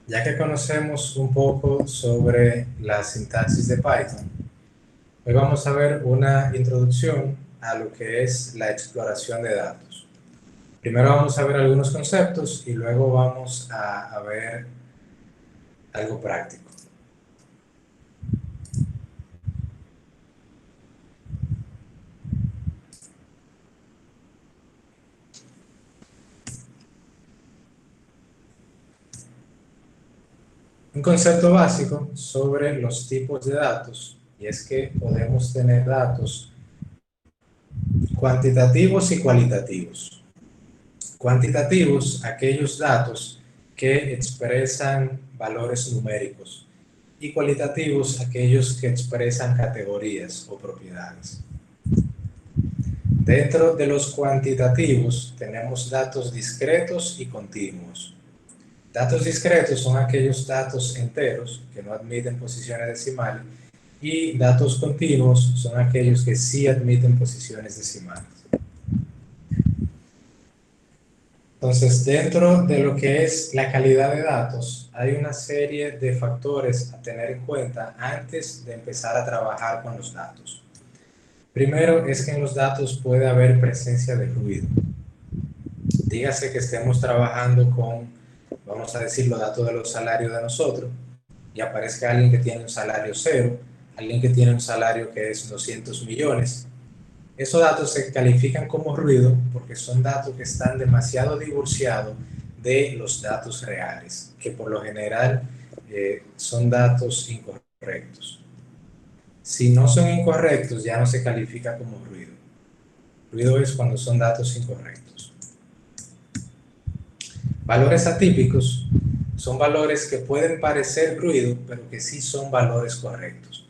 Ya que conocemos un poco sobre la sintaxis de Python, hoy vamos a ver una introducción a lo que es la exploración de datos. Primero vamos a ver algunos conceptos y luego vamos a ver algo práctico. Un concepto básico sobre los tipos de datos, y es que podemos tener datos cuantitativos y cualitativos. Cuantitativos, aquellos datos que expresan valores numéricos, y cualitativos, aquellos que expresan categorías o propiedades. Dentro de los cuantitativos tenemos datos discretos y continuos. Datos discretos son aquellos datos enteros que no admiten posiciones decimales, y datos continuos son aquellos que sí admiten posiciones decimales. Entonces, dentro de lo que es la calidad de datos, hay una serie de factores a tener en cuenta antes de empezar a trabajar con los datos. Primero es que en los datos puede haber presencia de ruido. Dígase que estemos trabajando con, vamos a decir, los datos de los salarios de nosotros, y aparezca alguien que tiene un salario cero, alguien que tiene un salario que es 200 millones. Esos datos se califican como ruido porque son datos que están demasiado divorciados de los datos reales, que por lo general son datos incorrectos. Si no son incorrectos, ya no se califica como ruido. Ruido es cuando son datos incorrectos. Valores atípicos son valores que pueden parecer ruido, pero que sí son valores correctos.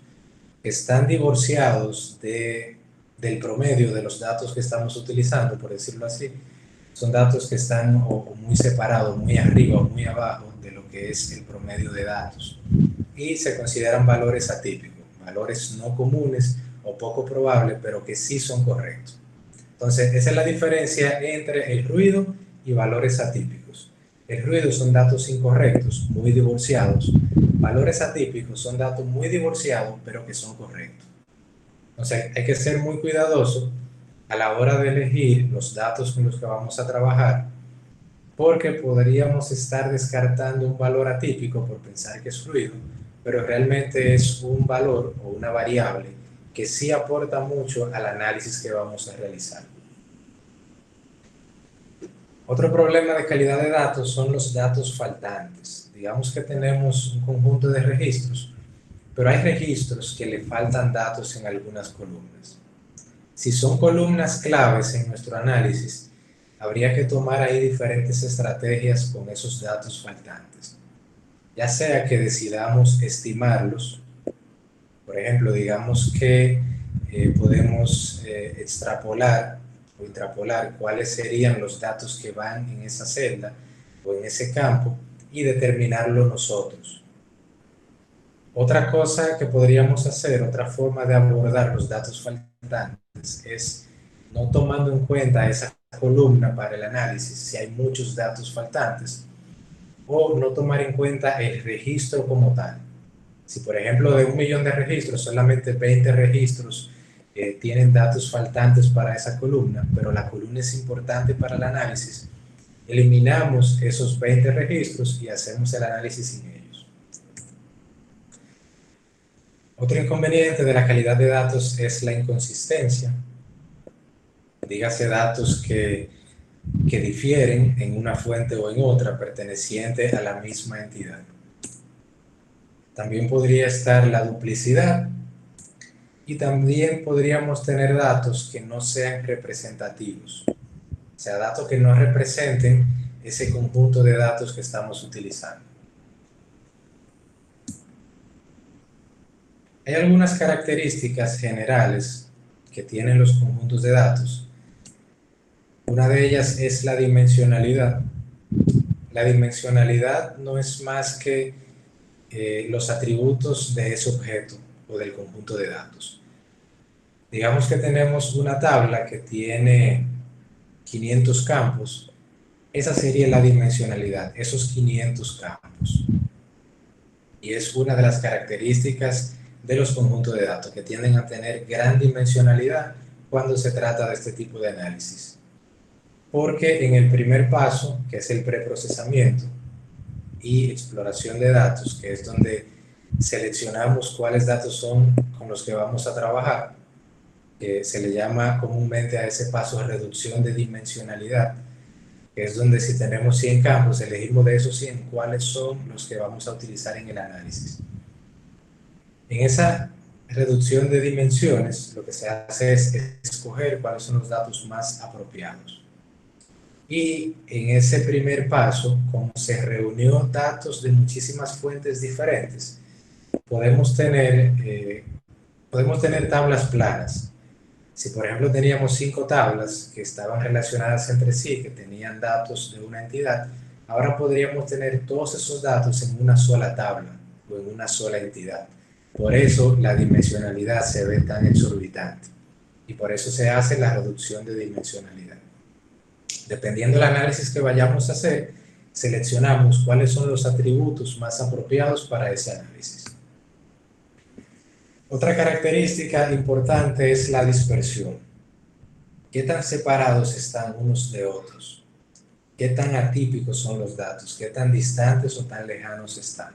Están divorciados del promedio de los datos que estamos utilizando, por decirlo así. Son datos que están o muy separados, muy arriba o muy abajo de lo que es el promedio de datos. Y se consideran valores atípicos, valores no comunes o poco probables, pero que sí son correctos. Entonces, esa es la diferencia entre el ruido y valores atípicos. El ruido son datos incorrectos, muy divorciados. Valores atípicos son datos muy divorciados, pero que son correctos. Entonces, hay que ser muy cuidadoso a la hora de elegir los datos con los que vamos a trabajar, porque podríamos estar descartando un valor atípico por pensar que es ruido, pero realmente es un valor o una variable que sí aporta mucho al análisis que vamos a realizar. Otro problema de calidad de datos son los datos faltantes. Digamos que tenemos un conjunto de registros, pero hay registros que le faltan datos en algunas columnas. Si son columnas claves en nuestro análisis, habría que tomar ahí diferentes estrategias con esos datos faltantes. Ya sea que decidamos estimarlos, por ejemplo, digamos que podemos extrapolar o intrapolar cuáles serían los datos que van en esa celda o en ese campo y determinarlo nosotros. Otra cosa que podríamos hacer, otra forma de abordar los datos faltantes es no tomando en cuenta esa columna para el análisis si hay muchos datos faltantes, o no tomar en cuenta el registro como tal. Si por ejemplo de 1.000.000 de registros, solamente 20 registros tienen datos faltantes para esa columna, pero la columna es importante para el análisis, eliminamos esos 20 registros y hacemos el análisis sin ellos. Otro inconveniente de la calidad de datos es la inconsistencia. Dígase datos que difieren en una fuente o en otra perteneciente a la misma entidad. También podría estar la duplicidad, y también podríamos tener datos que no sean representativos, o sea, datos que no representen ese conjunto de datos que estamos utilizando. Hay algunas características generales que tienen los conjuntos de datos. Una de ellas es la dimensionalidad. La dimensionalidad no es más que los atributos de ese objeto o del conjunto de datos. Digamos que tenemos una tabla que tiene 500 campos. Esa sería la dimensionalidad, esos 500 campos. y es una de las características de los conjuntos de datos, que tienden a tener gran dimensionalidad cuando se trata de este tipo de análisis. Porque en el primer paso, que es el preprocesamiento y exploración de datos, que es donde seleccionamos cuáles datos son con los que vamos a trabajar, se le llama comúnmente a ese paso reducción de dimensionalidad, que es donde si tenemos 100 campos, elegimos de esos 100 cuáles son los que vamos a utilizar en el análisis. En esa reducción de dimensiones, lo que se hace es escoger cuáles son los datos más apropiados. Y en ese primer paso, como se reunió datos de muchísimas fuentes diferentes, podemos tener tablas planas. Si por ejemplo teníamos 5 tablas que estaban relacionadas entre sí, que tenían datos de una entidad, ahora podríamos tener todos esos datos en una sola tabla o en una sola entidad. Por eso la dimensionalidad se ve tan exorbitante y por eso se hace la reducción de dimensionalidad. Dependiendo del análisis que vayamos a hacer, seleccionamos cuáles son los atributos más apropiados para ese análisis. Otra característica importante es la dispersión. ¿Qué tan separados están unos de otros? ¿Qué tan atípicos son los datos? ¿Qué tan distantes o tan lejanos están?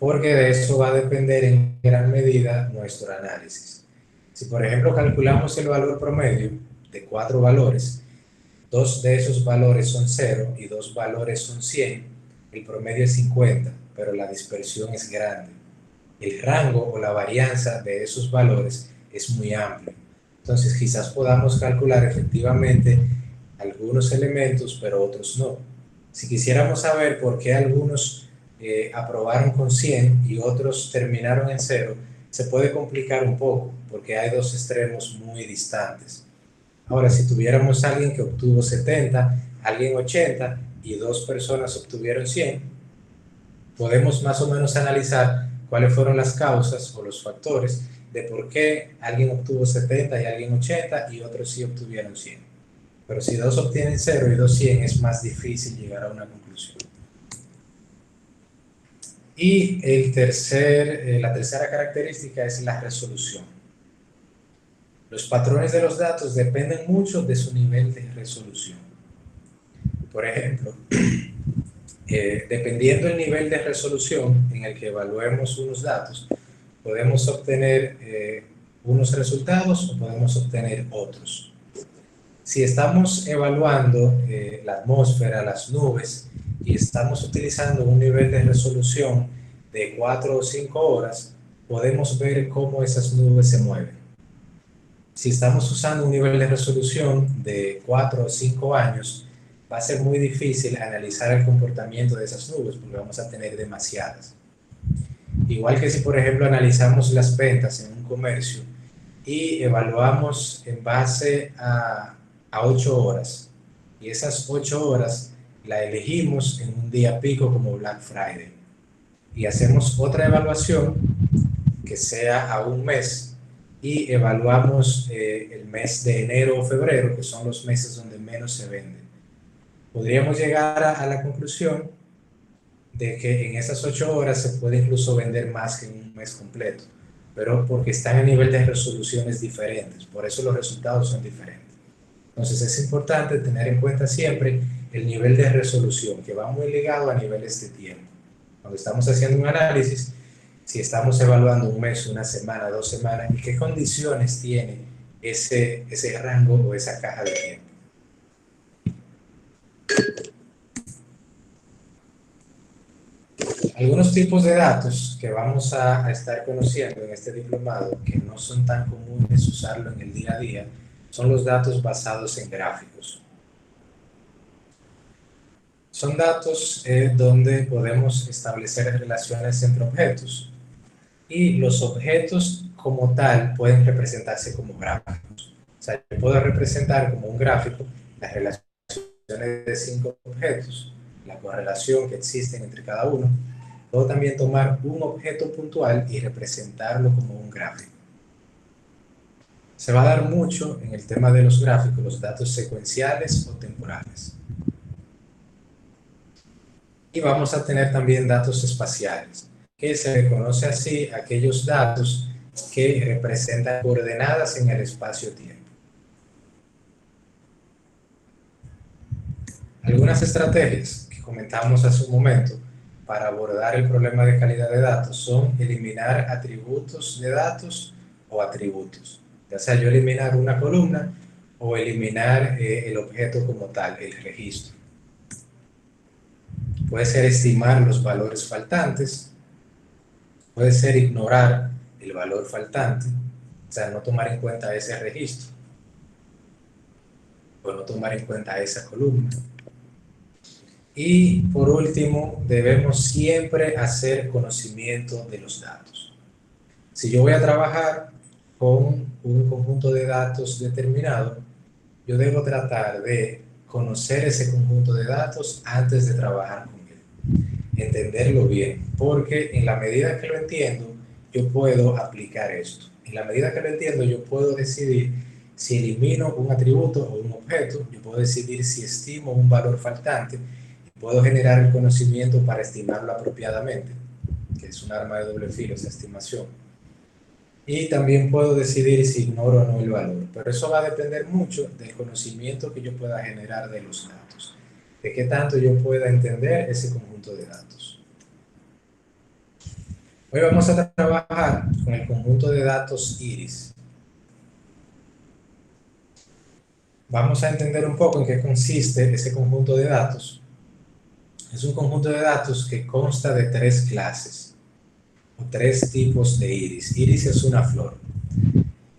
Porque de eso va a depender en gran medida nuestro análisis. Si por ejemplo calculamos el valor promedio de 4 valores, 2 de esos valores son 0 y 2 valores son 100, el promedio es 50, pero la dispersión es grande. El rango o la varianza de esos valores es muy amplio. Entonces quizás podamos calcular efectivamente algunos elementos, pero otros no. Si quisiéramos saber por qué algunos aprobaron con 100 y otros terminaron en 0, se puede complicar un poco, porque hay dos extremos muy distantes. Ahora, si tuviéramos a alguien que obtuvo 70, alguien 80 y 2 personas obtuvieron 100, podemos más o menos analizar cuáles fueron las causas o los factores de por qué alguien obtuvo 70 y alguien 80 y otros sí obtuvieron 100. Pero si 2 obtienen 0 y 2 100, es más difícil llegar a una conclusión. Y la tercera característica es la resolución. Los patrones de los datos dependen mucho de su nivel de resolución. Por ejemplo, dependiendo del nivel de resolución en el que evaluemos unos datos, podemos obtener unos resultados o podemos obtener otros. Si estamos evaluando la atmósfera, las nubes, y estamos utilizando un nivel de resolución de 4 o 5 horas, podemos ver cómo esas nubes se mueven. Si estamos usando un nivel de resolución de 4 o 5 años, va a ser muy difícil analizar el comportamiento de esas nubes porque vamos a tener demasiadas. Igual que si, por ejemplo, analizamos las ventas en un comercio y evaluamos en base a 8 horas, y esas 8 horas la elegimos en un día pico como Black Friday, y hacemos otra evaluación que sea a un mes y evaluamos el mes de enero o febrero, que son los meses donde menos se vende. Podríamos llegar a la conclusión de que en esas 8 horas se puede incluso vender más que en un mes completo, pero porque están a nivel de resoluciones diferentes, por eso los resultados son diferentes. Entonces es importante tener en cuenta siempre el nivel de resolución, que va muy ligado a niveles de tiempo. Cuando estamos haciendo un análisis, si estamos evaluando un mes, una semana, 2 semanas, y qué condiciones tiene ese rango o esa caja de tiempo. Algunos tipos de datos que vamos a estar conociendo en este diplomado, que no son tan comunes usarlo en el día a día, son los datos basados en gráficos. Son datos donde podemos establecer relaciones entre objetos, y los objetos como tal pueden representarse como gráficos. O sea, yo puedo representar como un gráfico las relaciones de 5 objetos, la correlación que existe entre cada uno. Puedo también tomar un objeto puntual y representarlo como un gráfico. Se va a dar mucho en el tema de los gráficos, los datos secuenciales o temporales. Y vamos a tener también datos espaciales. que se le conoce así a aquellos datos que representan coordenadas en el espacio-tiempo. Algunas estrategias que comentamos hace un momento para abordar el problema de calidad de datos son eliminar atributos de datos o atributos, ya sea yo eliminar una columna o eliminar el objeto como tal, el registro. Puede ser estimar los valores faltantes, puede ser ignorar el valor faltante, o sea, no tomar en cuenta ese registro o no tomar en cuenta esa columna. Y por último, debemos siempre hacer conocimiento de los datos. Si yo voy a trabajar con un conjunto de datos determinado, yo debo tratar de conocer ese conjunto de datos antes de trabajar con él, entenderlo bien, porque en la medida que lo entiendo, yo puedo aplicar esto. En la medida que lo entiendo, yo puedo decidir si elimino un atributo o un objeto, yo puedo decidir si estimo un valor faltante, puedo generar el conocimiento para estimarlo apropiadamente, que es un arma de doble filo, esa estimación. Y también puedo decidir si ignoro o no el valor, pero eso va a depender mucho del conocimiento que yo pueda generar de los datos, de qué tanto yo pueda entender ese conjunto de datos. Hoy vamos a trabajar con el conjunto de datos iris. Vamos a entender un poco en qué consiste ese conjunto de datos. Es un conjunto de datos que consta de 3 clases o 3 tipos de iris. Iris es una flor.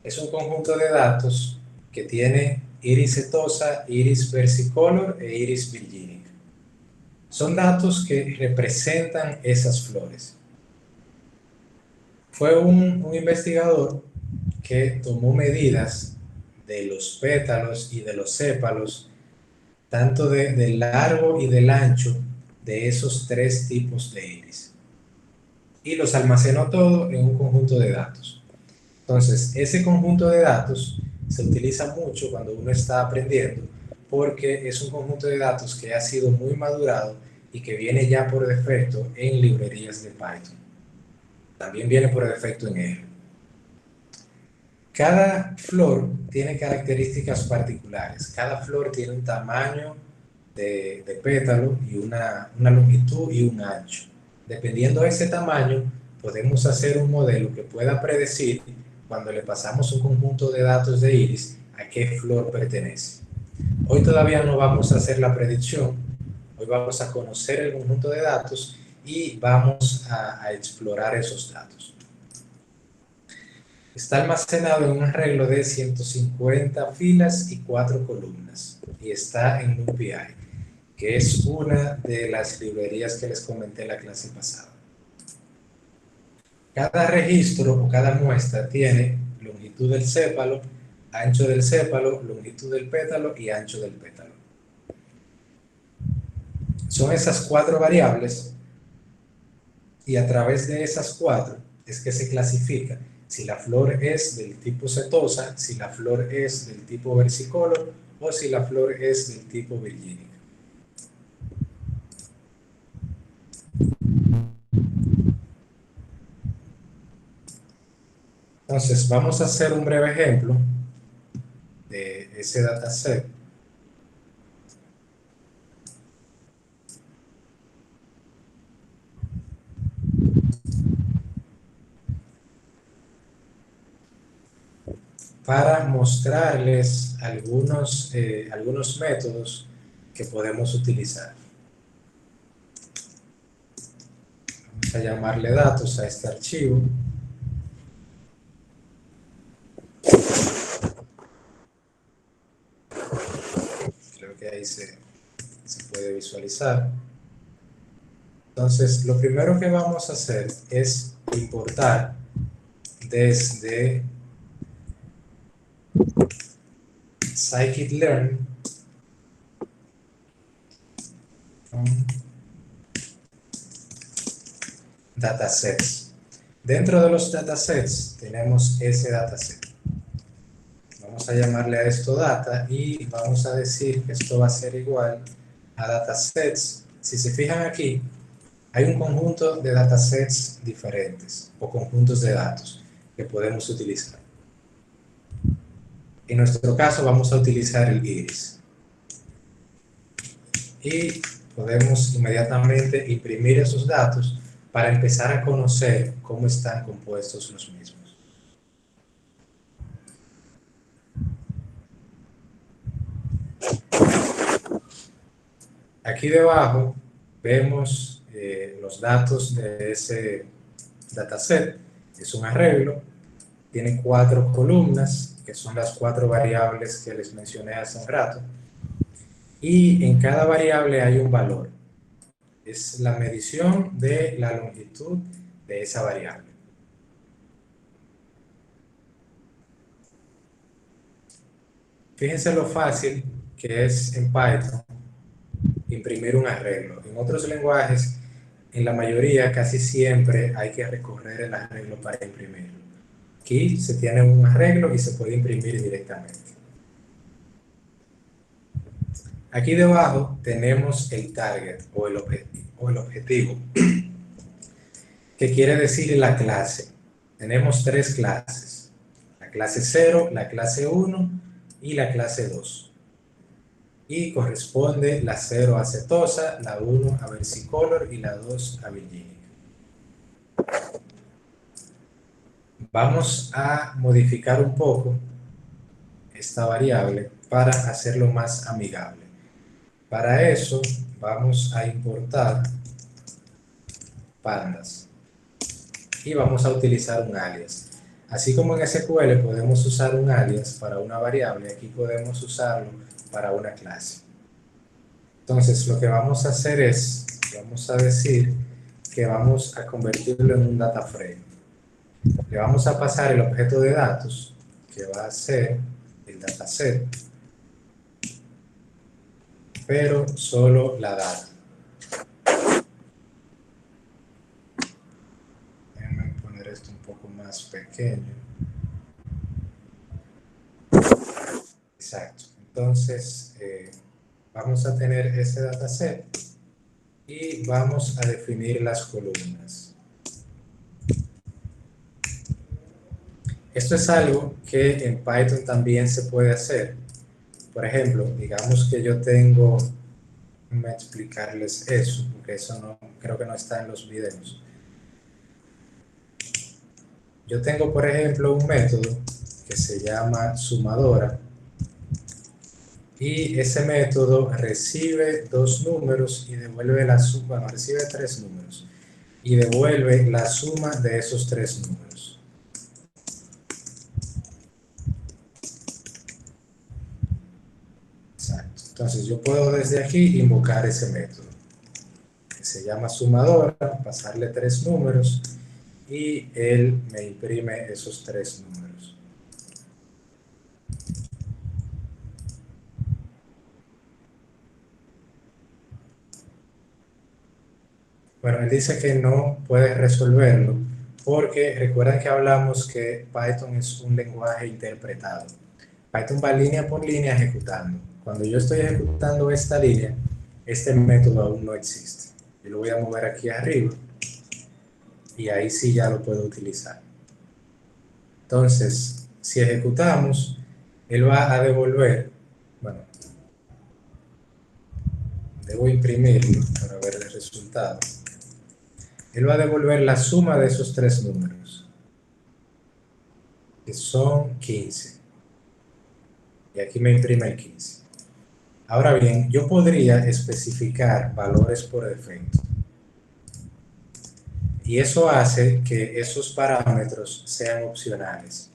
Es un conjunto de datos que tiene iris setosa, iris versicolor e iris virgínica. Son datos que representan esas flores. Fue un investigador que tomó medidas de los pétalos y de los sépalos, tanto del largo y del ancho de esos 3 tipos de iris. Y los almacenó todo en un conjunto de datos. Entonces, ese conjunto de datos se utiliza mucho cuando uno está aprendiendo, porque es un conjunto de datos que ha sido muy madurado y que viene ya por defecto en librerías de Python. También viene por defecto en R. Cada flor tiene características particulares. Cada flor tiene un tamaño de pétalo y una longitud y un ancho. Dependiendo de ese tamaño, podemos hacer un modelo que pueda predecir, cuando le pasamos un conjunto de datos de iris, a qué flor pertenece. Hoy todavía no vamos a hacer la predicción. Hoy vamos a conocer el conjunto de datos y vamos a explorar esos datos. Está almacenado en un arreglo de 150 filas y 4 columnas y está en NumPy, que es una de las librerías que les comenté en la clase pasada. Cada registro o cada muestra tiene longitud del sépalo, ancho del sépalo, longitud del pétalo y ancho del pétalo. Son esas 4 variables y a través de esas 4 es que se clasifica si la flor es del tipo setosa, si la flor es del tipo versicolor o si la flor es del tipo virgínica. Entonces, vamos a hacer un breve ejemplo de ese dataset. Para mostrarles algunos métodos que podemos utilizar. Vamos a llamarle datos a este archivo. Creo que ahí se puede visualizar. Entonces, lo primero que vamos a hacer es importar desde scikit-learn datasets. Dentro de los datasets tenemos ese dataset. Vamos a llamarle a esto data y vamos a decir que esto va a ser igual a datasets. Si se fijan aquí, Hay un conjunto de datasets diferentes o conjuntos de datos que podemos utilizar. En nuestro caso vamos a utilizar el iris. Y podemos inmediatamente imprimir esos datos para empezar a conocer cómo están compuestos los mismos. Aquí debajo vemos los datos de ese dataset. Es un arreglo, tiene 4 columnas, que son las 4 variables que les mencioné hace un rato, y en cada variable hay un valor. Es la medición de la longitud de esa variable. Fíjense lo fácil que es en Python imprimir un arreglo. En otros lenguajes, en la mayoría, casi siempre hay que recorrer el arreglo para imprimirlo. Aquí se tiene un arreglo y se puede imprimir directamente. Aquí debajo tenemos el target o el objetivo, que quiere decir la clase. Tenemos 3 clases, la clase 0, la clase 1 y la clase 2. Y corresponde la 0 a cetosa, la 1 a versicolor y la 2 a virgínica. Vamos a modificar un poco esta variable para hacerlo más amigable. Para eso vamos a importar pandas y vamos a utilizar un alias. Así como en SQL podemos usar un alias para una variable, aquí podemos usarlo para una clase. Entonces lo que vamos a hacer es, vamos a decir que vamos a convertirlo en un data frame. Le vamos a pasar el objeto de datos, que va a ser el dataset, pero solo la data. Déjenme poner esto un poco más pequeño. Exacto. Entonces, vamos a tener ese dataset y vamos a definir las columnas. Esto es algo que en Python también se puede hacer. Por ejemplo, digamos que yo tengo, déjenme explicarles eso, porque eso no, creo que no está en los videos. Yo tengo, por ejemplo, un método que se llama sumadora y ese método recibe 2 números y devuelve la suma, bueno, recibe 3 números y devuelve la suma de esos 3 números. Exacto. Entonces yo puedo desde aquí invocar ese método que se llama sumadora, pasarle 3 números y él me imprime esos 3 números. Bueno, él dice que no puede resolverlo porque recuerden que hablamos que Python es un lenguaje interpretado. Python va línea por línea ejecutando. Cuando yo estoy ejecutando esta línea, este método aún no existe. Yo lo voy a mover aquí arriba y ahí sí ya lo puedo utilizar. Entonces, si ejecutamos, él va a devolver, bueno, debo imprimirlo para ver el resultado. Él va a devolver la suma de esos 3 números, que son 15. Y aquí me imprime el 15. Ahora bien, yo podría especificar valores por defecto. Y eso hace que esos parámetros sean opcionales.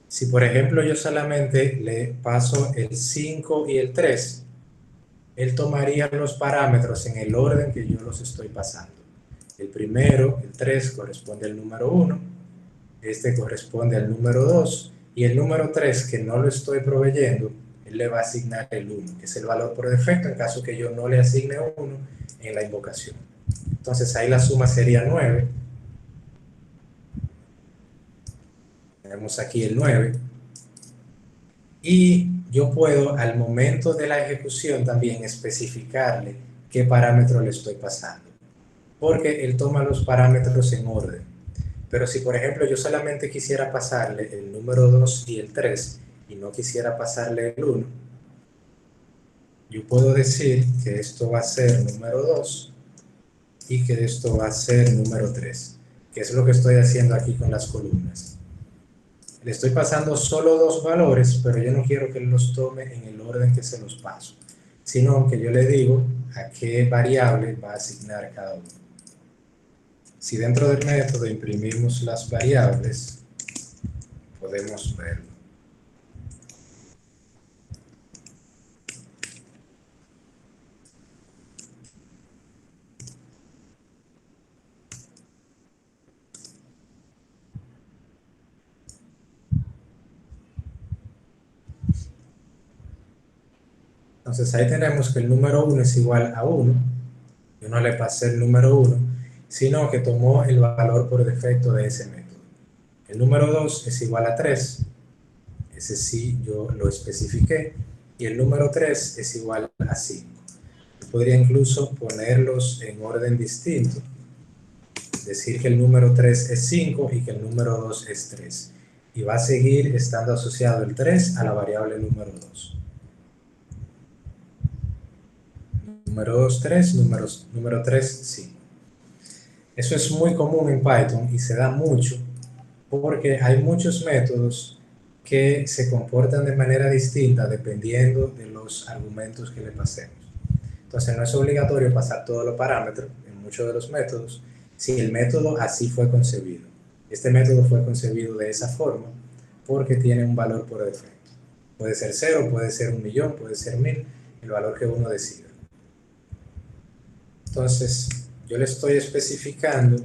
Si por ejemplo yo solamente le paso el 5 y el 3, él tomaría los parámetros en el orden que yo los estoy pasando. El primero, el 3, corresponde al número 1, este corresponde al número 2, y el número 3, que no lo estoy proveyendo, él le va a asignar el 1, que es el valor por defecto en caso que yo no le asigne 1 en la invocación. Entonces ahí la suma sería 9. Tenemos aquí el 9. Y yo puedo al momento de la ejecución también especificarle qué parámetro le estoy pasando. porque él toma los parámetros en orden. Pero si, por ejemplo, yo solamente quisiera pasarle el número 2 y el 3 y no quisiera pasarle el 1, yo puedo decir que esto va a ser número 2 y que esto va a ser número 3, que es lo que estoy haciendo aquí con las columnas. Le estoy pasando solo dos valores, pero yo no quiero que él los tome en el orden que se los paso, sino que yo le digo a qué variable va a asignar cada uno. Si dentro del método imprimimos las variables, podemos verlo. Entonces ahí tenemos que el número 1 es igual a 1. Yo no le pasé el número 1, sino que tomó el valor por defecto de ese método. El número 2 es igual a 3. Ese sí yo lo especifiqué. Y el número 3 es igual a 5. Yo podría incluso ponerlos en orden distinto. Decir que el número 3 es 5 y que el número 2 es 3. Y va a seguir estando asociado el 3 a la variable número 2. Número 2, 3, número 3, 5. Eso es muy común en Python y se da mucho porque hay muchos métodos que se comportan de manera distinta dependiendo de los argumentos que le pasemos. Entonces no es obligatorio pasar todos los parámetros en muchos de los métodos si el método así fue concebido. Este método fue concebido de esa forma porque tiene un valor por defecto. Puede ser 0, puede ser 1.000.000, puede ser 1000, el valor que uno decida. Entonces, yo le estoy especificando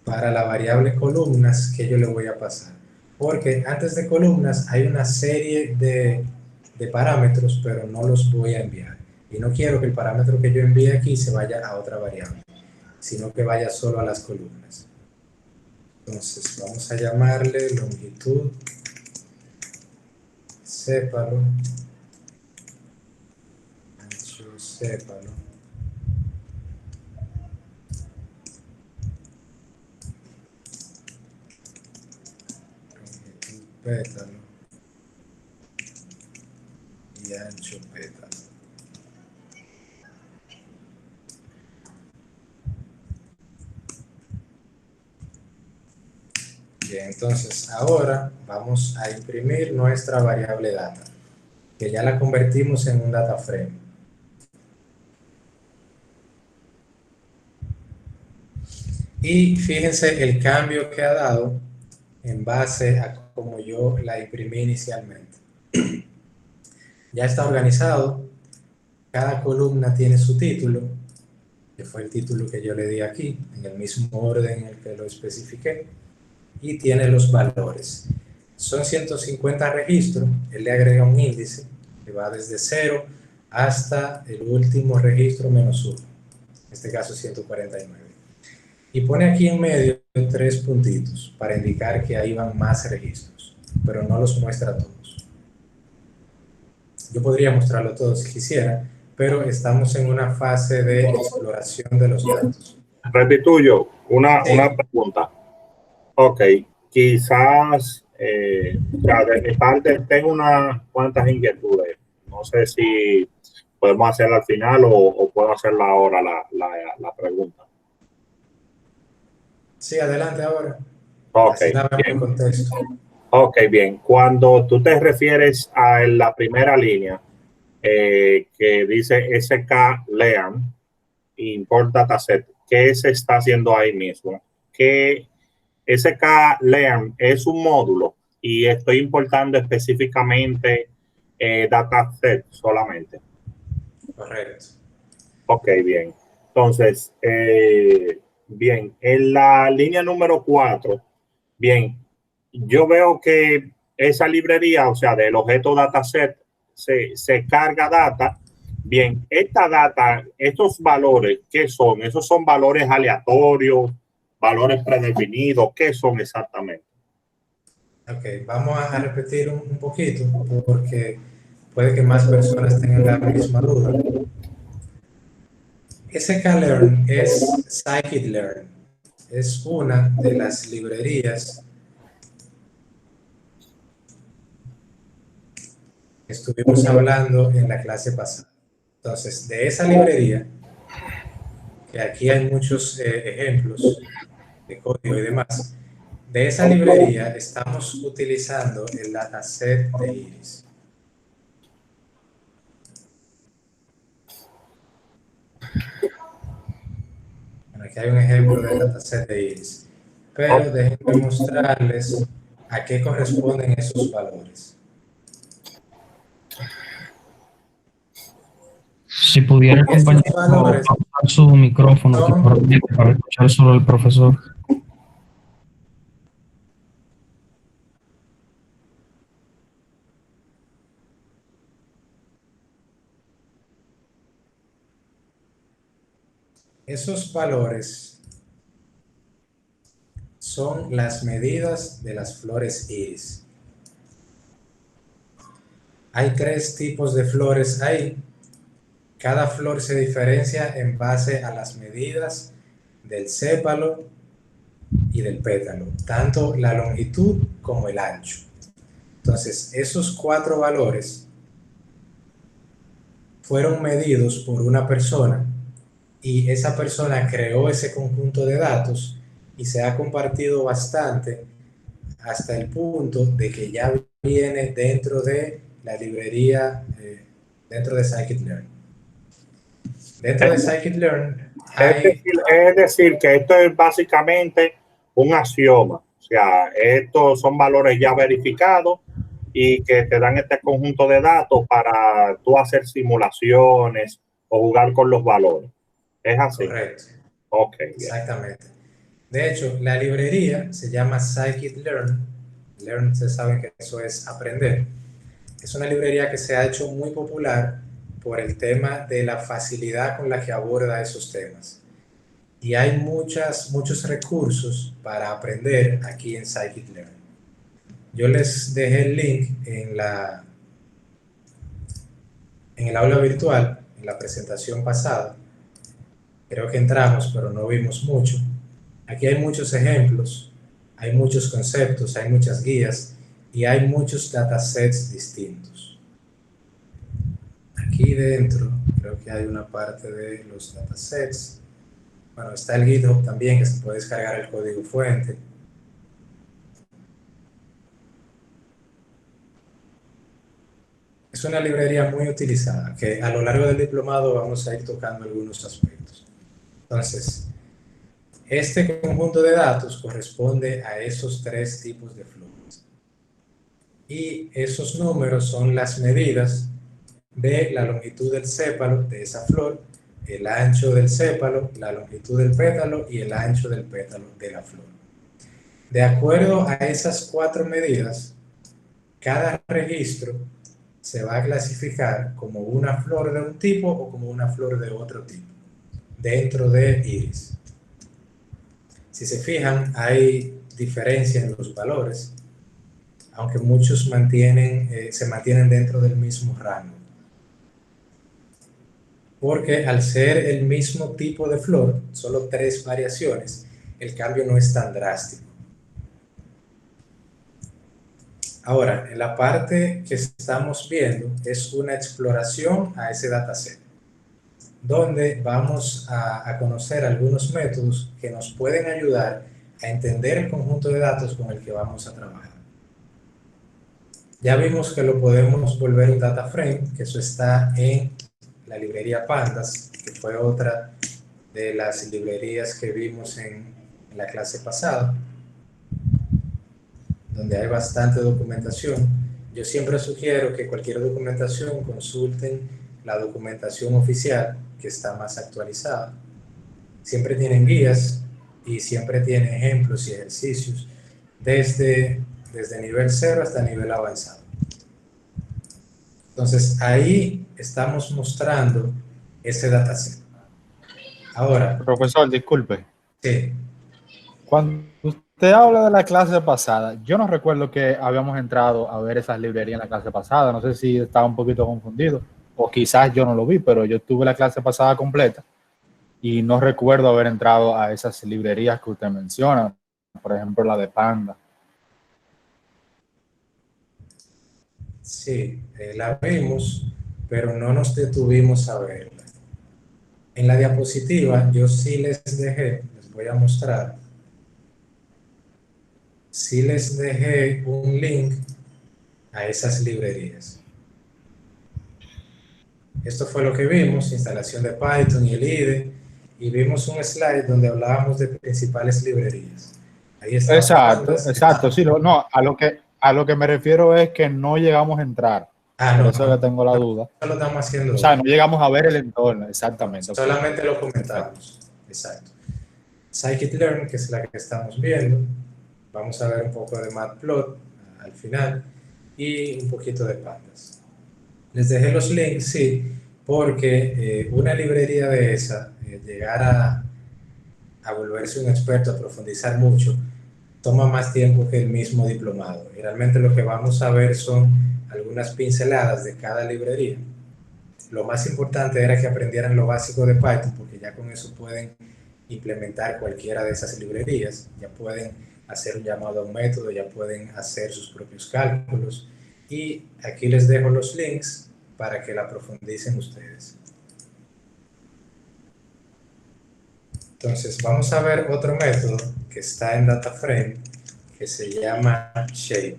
para la variable columnas que yo le voy a pasar. Porque antes de columnas hay una serie de parámetros, pero no los voy a enviar. Y no quiero que el parámetro que yo envíe aquí se vaya a otra variable, sino que vaya solo a las columnas. Entonces, vamos a llamarle longitud, sépalo, ancho, sépalo. Pétalo y ancho pétalo. Bien, entonces ahora vamos a imprimir nuestra variable data, que ya la convertimos en un data frame. Y fíjense el cambio que ha dado en base a como yo la imprimí inicialmente. Ya está organizado, cada columna tiene su título, que fue el título que yo le di aquí, en el mismo orden en el que lo especifiqué, y tiene los valores. Son 150 registros, él le agrega un índice que va desde 0 hasta el último registro menos 1, en este caso 149. Y pone aquí en medio 3 puntitos para indicar que ahí van más registros, pero no los muestra todos. Yo podría mostrarlo todo si quisiera, pero estamos en una fase de exploración de los datos. Restituyo, una pregunta. Ok, quizás, de mi parte tengo unas cuantas inquietudes. No sé si podemos hacerla al final o puedo hacerla ahora la pregunta. Sí, adelante ahora. Ok, así la vemos en bien. contexto. Ok, bien. Cuando tú te refieres a la primera línea que dice sklearn import dataset, ¿qué se está haciendo ahí mismo? Que sklearn es un módulo y estoy importando específicamente dataset solamente. Correcto. Ok, bien. Entonces, bien, en la línea número 4, bien, yo veo que esa librería, o sea, del objeto dataset, se carga data. Bien, esta data, estos valores, ¿qué son? ¿Esos son valores aleatorios, valores predefinidos? ¿Qué son exactamente? Ok, vamos a repetir un poquito porque puede que más personas tengan la misma duda. sklearn es scikit-learn. Es una de las librerías que estuvimos hablando en la clase pasada. Entonces, de esa librería, que aquí hay muchos ejemplos de código y demás, de esa librería estamos utilizando el dataset de Iris. Bueno, aquí hay un ejemplo del dataset de Iris, pero déjenme mostrarles a qué corresponden esos valores. Si pudiera, compañero, Estos valores pausar su micrófono son, para escuchar solo al profesor. esos valores son las medidas de las flores iris. Hay 3 tipos de flores ahí. Cada flor se diferencia en base a las medidas del sépalo y del pétalo, tanto la longitud como el ancho. Entonces, esos 4 valores fueron medidos por una persona y esa persona creó ese conjunto de datos y se ha compartido bastante hasta el punto de que ya viene dentro de la librería, dentro de scikit-learn. Dentro de scikit-learn hay... Es decir, que esto es básicamente un axioma. O sea, estos son valores ya verificados y que te dan este conjunto de datos para tú hacer simulaciones o jugar con los valores. ¿Es así? Correcto. Ok. Exactamente. De hecho, la librería se llama scikit-learn. Learn, ustedes saben que eso es aprender. Es una librería que se ha hecho muy popular por el tema de la facilidad con la que aborda esos temas. Y hay muchos recursos para aprender aquí en scikit-learn. Yo les dejé el link en el aula virtual, en la presentación pasada. Creo que entramos, pero no vimos mucho. Aquí hay muchos ejemplos, hay muchos conceptos, hay muchas guías y hay muchos datasets distintos. Aquí dentro creo que hay una parte de los datasets. Bueno, está el GitHub también, que se puede descargar el código fuente. Es una librería muy utilizada, que a lo largo del diplomado vamos a ir tocando algunos aspectos. Entonces, este conjunto de datos corresponde a esos 3 tipos de flores. Y esos números son las medidas de la longitud del sépalo de esa flor, el ancho del sépalo, la longitud del pétalo y el ancho del pétalo de la flor. De acuerdo a esas 4 medidas, cada registro se va a clasificar como una flor de un tipo o como una flor de otro tipo dentro de Iris. Si se fijan, hay diferencia en los valores, aunque muchos se mantienen dentro del mismo rango. Porque al ser el mismo tipo de flor, solo 3 variaciones, el cambio no es tan drástico. Ahora, en la parte que estamos viendo es una exploración a ese dataset, donde vamos a conocer algunos métodos que nos pueden ayudar a entender el conjunto de datos con el que vamos a trabajar. Ya vimos que lo podemos volver un data frame, que eso está en la librería Pandas, que fue otra de las librerías que vimos en la clase pasada, donde hay bastante documentación. Yo siempre sugiero que cualquier documentación consulten la documentación oficial, que está más actualizada. Siempre tienen guías y siempre tienen ejemplos y ejercicios desde nivel 0 hasta nivel avanzado. Entonces, ahí estamos mostrando ese dataset. Ahora, Profesor, disculpe. sí. Cuando usted habla de la clase pasada, yo no recuerdo que habíamos entrado a ver esas librerías en la clase pasada. No sé si estaba un poquito confundido o quizás yo no lo vi, pero yo tuve la clase pasada completa y no recuerdo haber entrado a esas librerías que usted menciona, por ejemplo la de Panda. Sí, la vimos, pero no nos detuvimos a verla. En la diapositiva yo sí les dejé, les voy a mostrar, sí les dejé un link a esas librerías. Esto fue lo que vimos, instalación de Python y el IDE, y vimos un slide donde hablábamos de principales librerías. Ahí está Exacto, Pandas. exacto. Sí, no, a lo que me refiero es que no llegamos a entrar. Por No, eso que tengo la duda. no lo estamos haciendo O sea, hoy. no llegamos a ver el entorno, exactamente. Okay. Solamente lo Perfecto. comentamos. Exacto. Scikit-learn, que es la que estamos viendo. Vamos a ver un poco de Matplot al final y un poquito de Pandas. Les dejé los links, sí, porque una librería de esa, llegar a volverse un experto, a profundizar mucho, toma más tiempo que el mismo diplomado. Y realmente lo que vamos a ver son algunas pinceladas de cada librería. Lo más importante era que aprendieran lo básico de Python, porque ya con eso pueden implementar cualquiera de esas librerías, ya pueden hacer un llamado a un método, ya pueden hacer sus propios cálculos. Y aquí les dejo los links para que la profundicen ustedes. Entonces, vamos a ver otro método que está en DataFrame, que se llama Shape.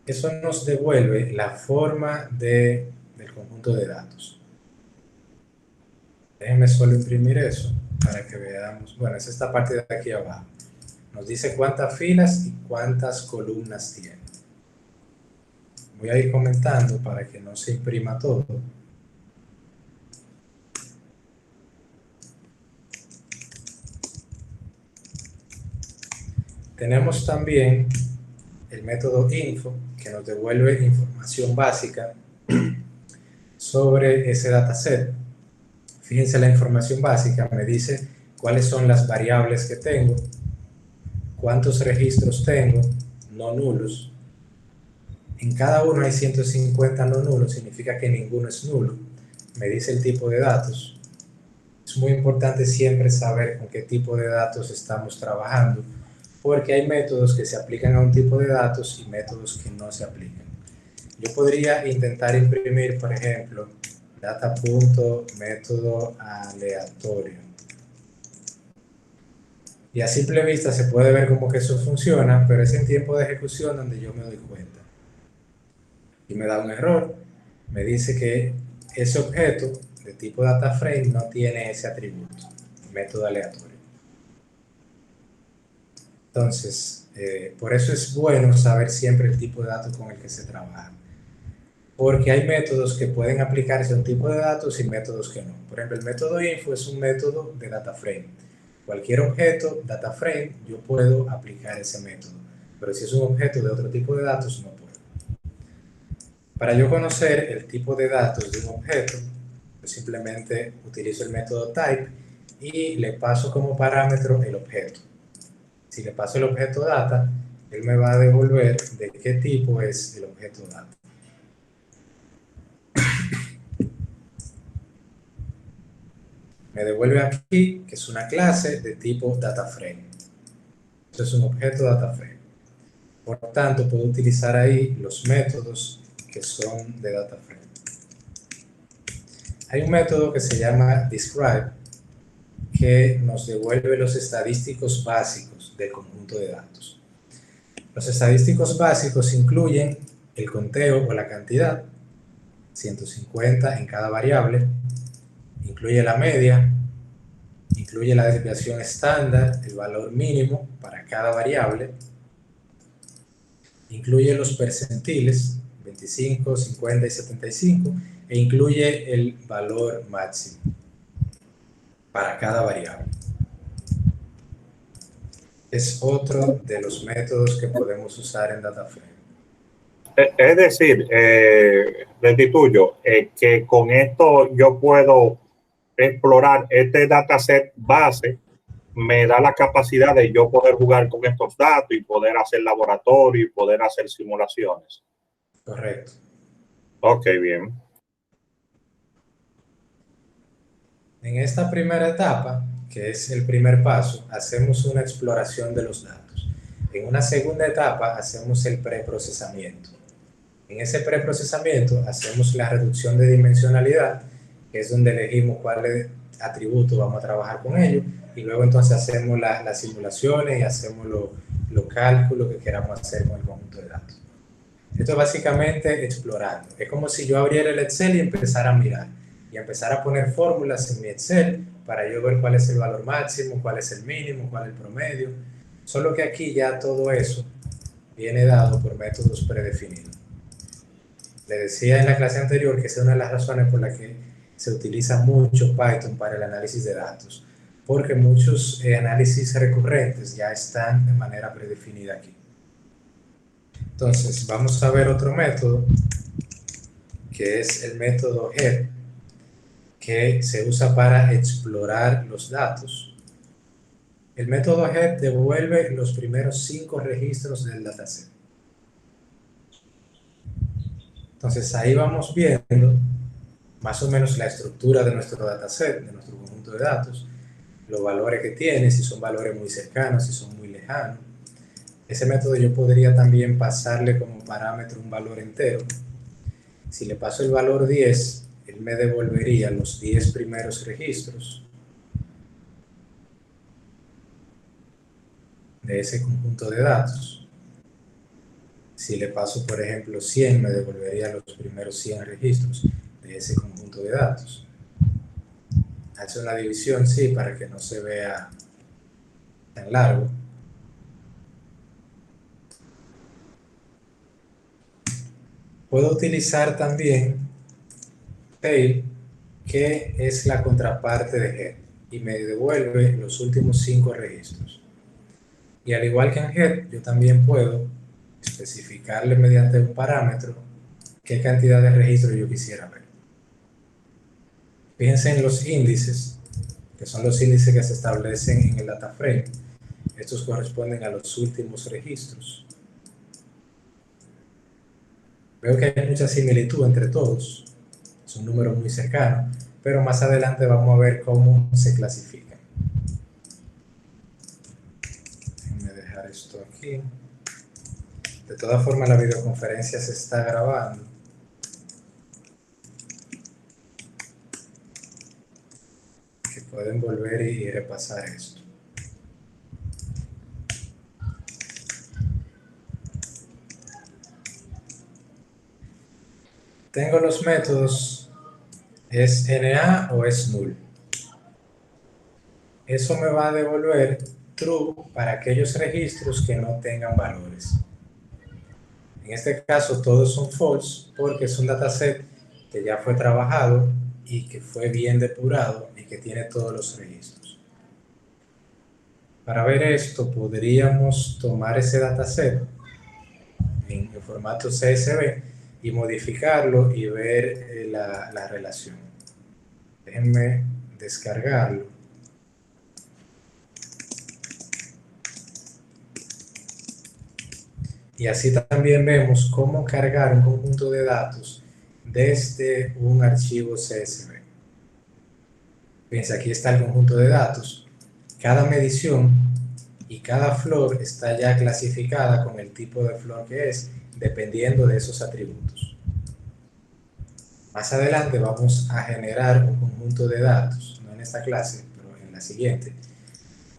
Eso nos devuelve la forma del conjunto de datos. Déjenme solo imprimir eso para que veamos. Bueno, es esta parte de aquí abajo. Nos dice cuántas filas y cuántas columnas tiene. Voy a ir comentando para que no se imprima todo. Tenemos también el método info, que nos devuelve información básica sobre ese dataset. Fíjense, la información básica me dice cuáles son las variables que tengo, cuántos registros tengo, no nulos. En cada uno hay 150 no nulos, significa que ninguno es nulo. Me dice el tipo de datos. Es muy importante siempre saber con qué tipo de datos estamos trabajando, porque hay métodos que se aplican a un tipo de datos y métodos que no se aplican. Yo podría intentar imprimir, por ejemplo, data.método aleatorio. Y a simple vista se puede ver como que eso funciona, pero es en tiempo de ejecución donde yo me doy cuenta. Y me da un error, me dice que ese objeto de tipo DataFrame no tiene ese atributo, método aleatorio. Entonces, por eso es bueno saber siempre el tipo de datos con el que se trabaja. Porque hay métodos que pueden aplicarse a un tipo de datos y métodos que no. Por ejemplo, el método info es un método de DataFrame. Cualquier objeto DataFrame, yo puedo aplicar ese método. Pero si es un objeto de otro tipo de datos, no puedo. Para yo conocer el tipo de datos de un objeto, yo simplemente utilizo el método type y le paso como parámetro el objeto. Si le paso el objeto data, él me va a devolver de qué tipo es el objeto data. Me devuelve aquí que es una clase de tipo DataFrame. Esto es un objeto DataFrame. Por tanto, puedo utilizar ahí los métodos que son de DataFrame. Hay un método que se llama describe, que nos devuelve los estadísticos básicos del conjunto de datos. Los estadísticos básicos incluyen el conteo o la cantidad, 150 en cada variable, incluye la media, incluye la desviación estándar, el valor mínimo para cada variable, incluye los percentiles, 25, 50 y 75, e incluye el valor máximo para cada variable. Es otro de los métodos que podemos usar en DataFrame. Es decir, restituyo, que con esto yo puedo explorar este dataset base, me da la capacidad de yo poder jugar con estos datos y poder hacer laboratorio y poder hacer simulaciones. Correcto. Ok, bien. En esta primera etapa, que es el primer paso, hacemos una exploración de los datos. En una segunda etapa hacemos el preprocesamiento. En ese preprocesamiento hacemos la reducción de dimensionalidad, que es donde elegimos cuáles atributos vamos a trabajar con ellos, y luego entonces hacemos las simulaciones y hacemos los cálculos que queramos hacer con el conjunto de datos. Esto es básicamente explorando. Es como si yo abriera el Excel y empezara a mirar, y empezar a poner fórmulas en mi Excel para yo ver cuál es el valor máximo, cuál es el mínimo, cuál es el promedio. Solo que aquí ya todo eso viene dado por métodos predefinidos. Le decía en la clase anterior que esa es una de las razones por las que se utiliza mucho Python para el análisis de datos, porque muchos análisis recurrentes ya están de manera predefinida aquí. Entonces, vamos a ver otro método, que es el método head, que se usa para explorar los datos. El método head devuelve los primeros 5 registros del dataset. Entonces, ahí vamos viendo más o menos la estructura de nuestro dataset, de nuestro conjunto de datos, los valores que tiene, si son valores muy cercanos, si son muy lejanos. Ese método yo podría también pasarle como parámetro un valor entero. Si le paso el valor 10, él me devolvería los 10 primeros registros de ese conjunto de datos. Si le paso, por ejemplo, 100, me devolvería los primeros 100 registros de ese conjunto de datos. Hace una división, sí, para que no se vea tan largo. Puedo utilizar también tail, que es la contraparte de head, y me devuelve los últimos 5 registros. Y al igual que en head, yo también puedo especificarle mediante un parámetro qué cantidad de registros yo quisiera ver. Fíjense en los índices, que son los índices que se establecen en el data frame. Estos corresponden a los últimos registros. Veo que hay mucha similitud entre todos, es un número muy cercano, pero más adelante vamos a ver cómo se clasifican. Déjenme dejar esto aquí. De todas formas, la videoconferencia se está grabando. Que pueden volver y repasar esto. Tengo los métodos, es NA o es null. Eso me va a devolver true para aquellos registros que no tengan valores. En este caso todos son false porque es un dataset que ya fue trabajado y que fue bien depurado y que tiene todos los registros. Para ver esto podríamos tomar ese dataset en formato CSV y modificarlo y ver la relación. Déjenme descargarlo. Y así también vemos cómo cargar un conjunto de datos desde un archivo CSV. Fíjense, aquí está el conjunto de datos. Cada medición y cada flor está ya clasificada con el tipo de flor que es, dependiendo de esos atributos. Más adelante vamos a generar un conjunto de datos, no en esta clase, pero en la siguiente,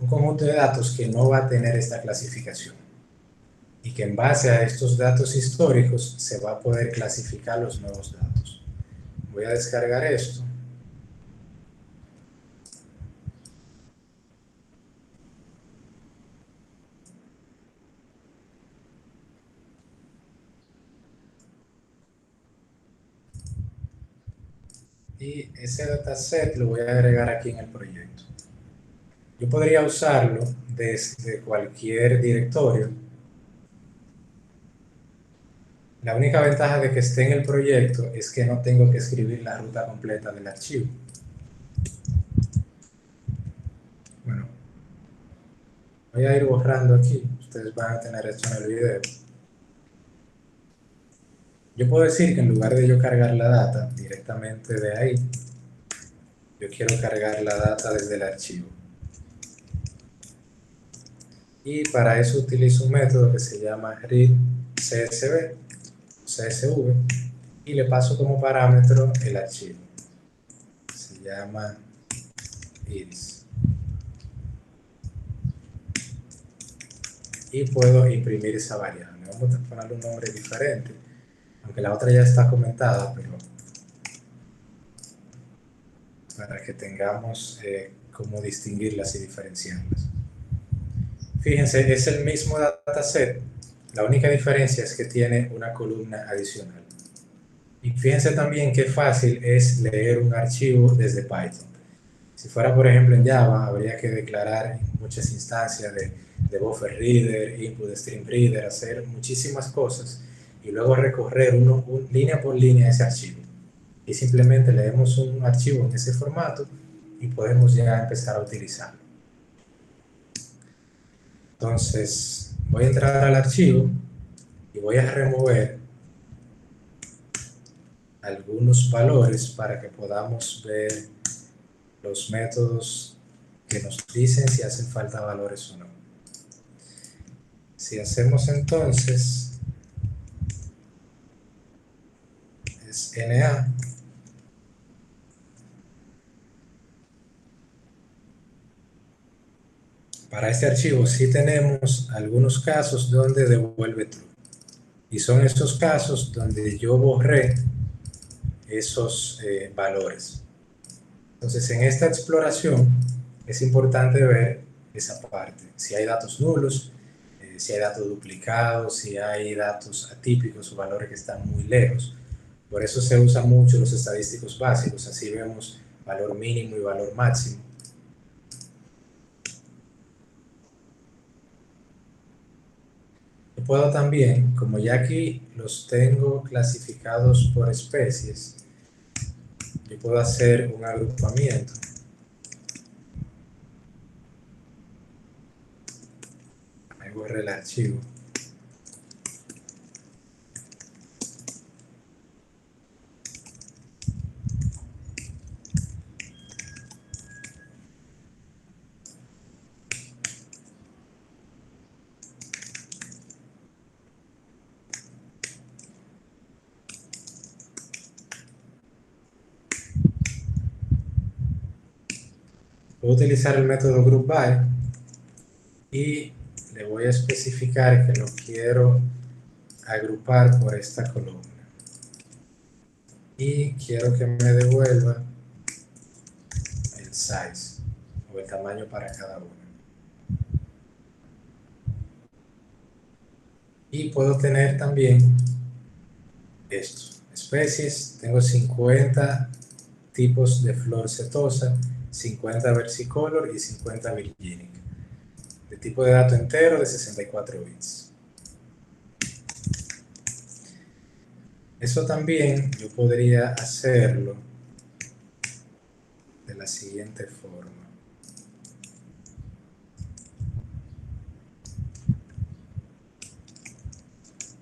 un conjunto de datos que no va a tener esta clasificación y que en base a estos datos históricos se va a poder clasificar los nuevos datos. Voy a descargar esto. Y ese dataset lo voy a agregar aquí en el proyecto. Yo podría usarlo desde cualquier directorio. La única ventaja de que esté en el proyecto es que no tengo que escribir la ruta completa del archivo. Bueno, voy a ir borrando aquí. Ustedes van a tener esto en el video. Yo puedo decir que en lugar de yo cargar la data directamente de ahí, yo quiero cargar la data desde el archivo. Y para eso utilizo un método que se llama readCSV, CSV, y le paso como parámetro el archivo. Se llama iris. Y puedo imprimir esa variable. Vamos a ponerle un nombre diferente, aunque la otra ya está comentada, pero para que tengamos cómo distinguirlas y diferenciarlas. Fíjense, es el mismo dataset, la única diferencia es que tiene una columna adicional. Y fíjense también qué fácil es leer un archivo desde Python. Si fuera, por ejemplo, en Java, habría que declarar en muchas instancias de buffer reader, input stream reader, hacer muchísimas cosas y luego recorrer línea por línea ese archivo. Y simplemente leemos un archivo en ese formato y podemos ya empezar a utilizarlo. Entonces, voy a entrar al archivo y voy a remover algunos valores para que podamos ver los métodos que nos dicen si hacen falta valores o no. Si hacemos entonces es NA, para este archivo sí tenemos algunos casos donde devuelve true. Y son esos casos donde yo borré esos valores. Entonces, en esta exploración es importante ver esa parte. Si hay datos nulos, si hay datos duplicados, si hay datos atípicos o valores que están muy lejos. Por eso se usan mucho los estadísticos básicos. Así vemos valor mínimo y valor máximo. Yo puedo también, como ya aquí los tengo clasificados por especies, yo puedo hacer un agrupamiento. Ahí borré el archivo. Puedo utilizar el método groupBy y le voy a especificar que lo quiero agrupar por esta columna. Y quiero que me devuelva el size o el tamaño para cada uno. Y puedo tener también esto, especies, tengo 50 tipos de flor setosa, 50 versicolor y 50 virginic, de tipo de dato entero de 64 bits. Eso también yo podría hacerlo de la siguiente forma.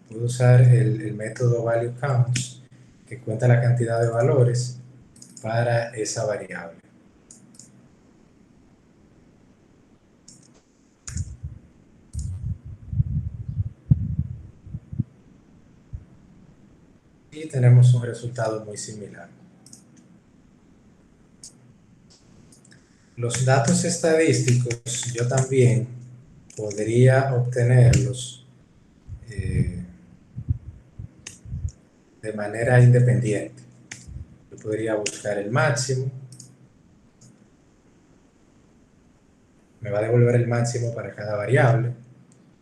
Puedo usar el método valueCounts, que cuenta la cantidad de valores para esa variable. Y tenemos un resultado muy similar. Los datos estadísticos yo también podría obtenerlos de manera independiente. Yo podría buscar el máximo, me va a devolver el máximo para cada variable.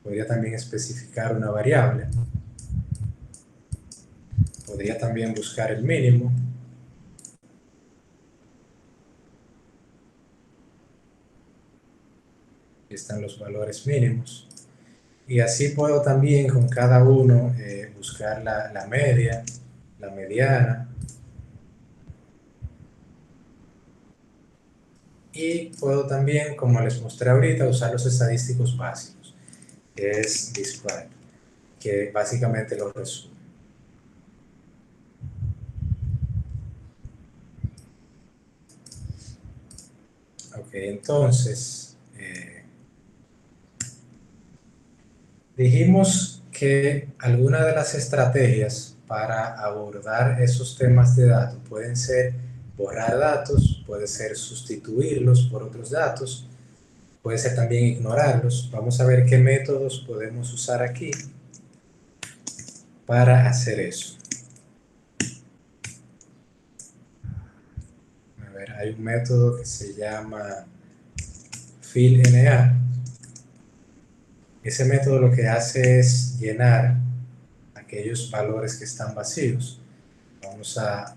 Podría también especificar una variable. Podría también buscar el mínimo. Aquí están los valores mínimos. Y así puedo también con cada uno buscar la media, la mediana. Y puedo también, como les mostré ahorita, usar los estadísticos básicos, que es describe, que básicamente lo resume. Ok, entonces, dijimos que algunas de las estrategias para abordar esos temas de datos pueden ser borrar datos, puede ser sustituirlos por otros datos, puede ser también ignorarlos. Vamos a ver qué métodos podemos usar aquí para hacer eso. A ver, hay un método que se llama fillNA. Ese método lo que hace es llenar aquellos valores que están vacíos. Vamos a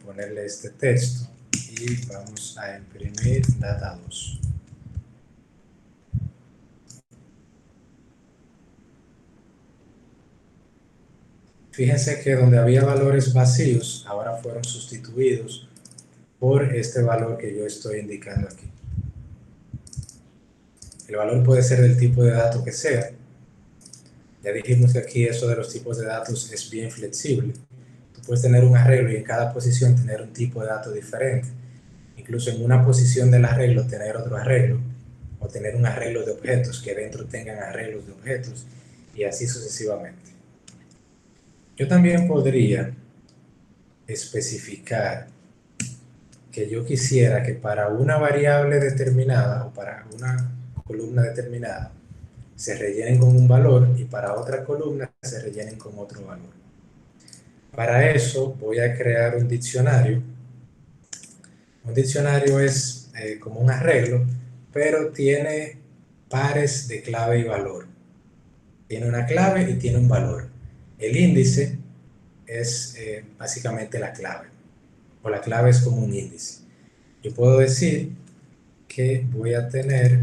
ponerle este texto y vamos a imprimir data2. Fíjense que donde había valores vacíos, ahora fueron sustituidos por este valor que yo estoy indicando aquí. El valor puede ser del tipo de dato que sea. Ya dijimos que aquí eso de los tipos de datos es bien flexible. Tú puedes tener un arreglo y en cada posición tener un tipo de dato diferente. Incluso en una posición del arreglo tener otro arreglo, o tener un arreglo de objetos que dentro tengan arreglos de objetos, y así sucesivamente. Yo también podría especificar que yo quisiera que para una variable determinada o para una columna determinada se rellenen con un valor y para otra columna se rellenen con otro valor. Para eso voy a crear un diccionario. Un diccionario es como un arreglo, pero tiene pares de clave y valor. Tiene una clave y tiene un valor. El índice es básicamente la clave, o la clave es como un índice. Yo puedo decir que voy a tener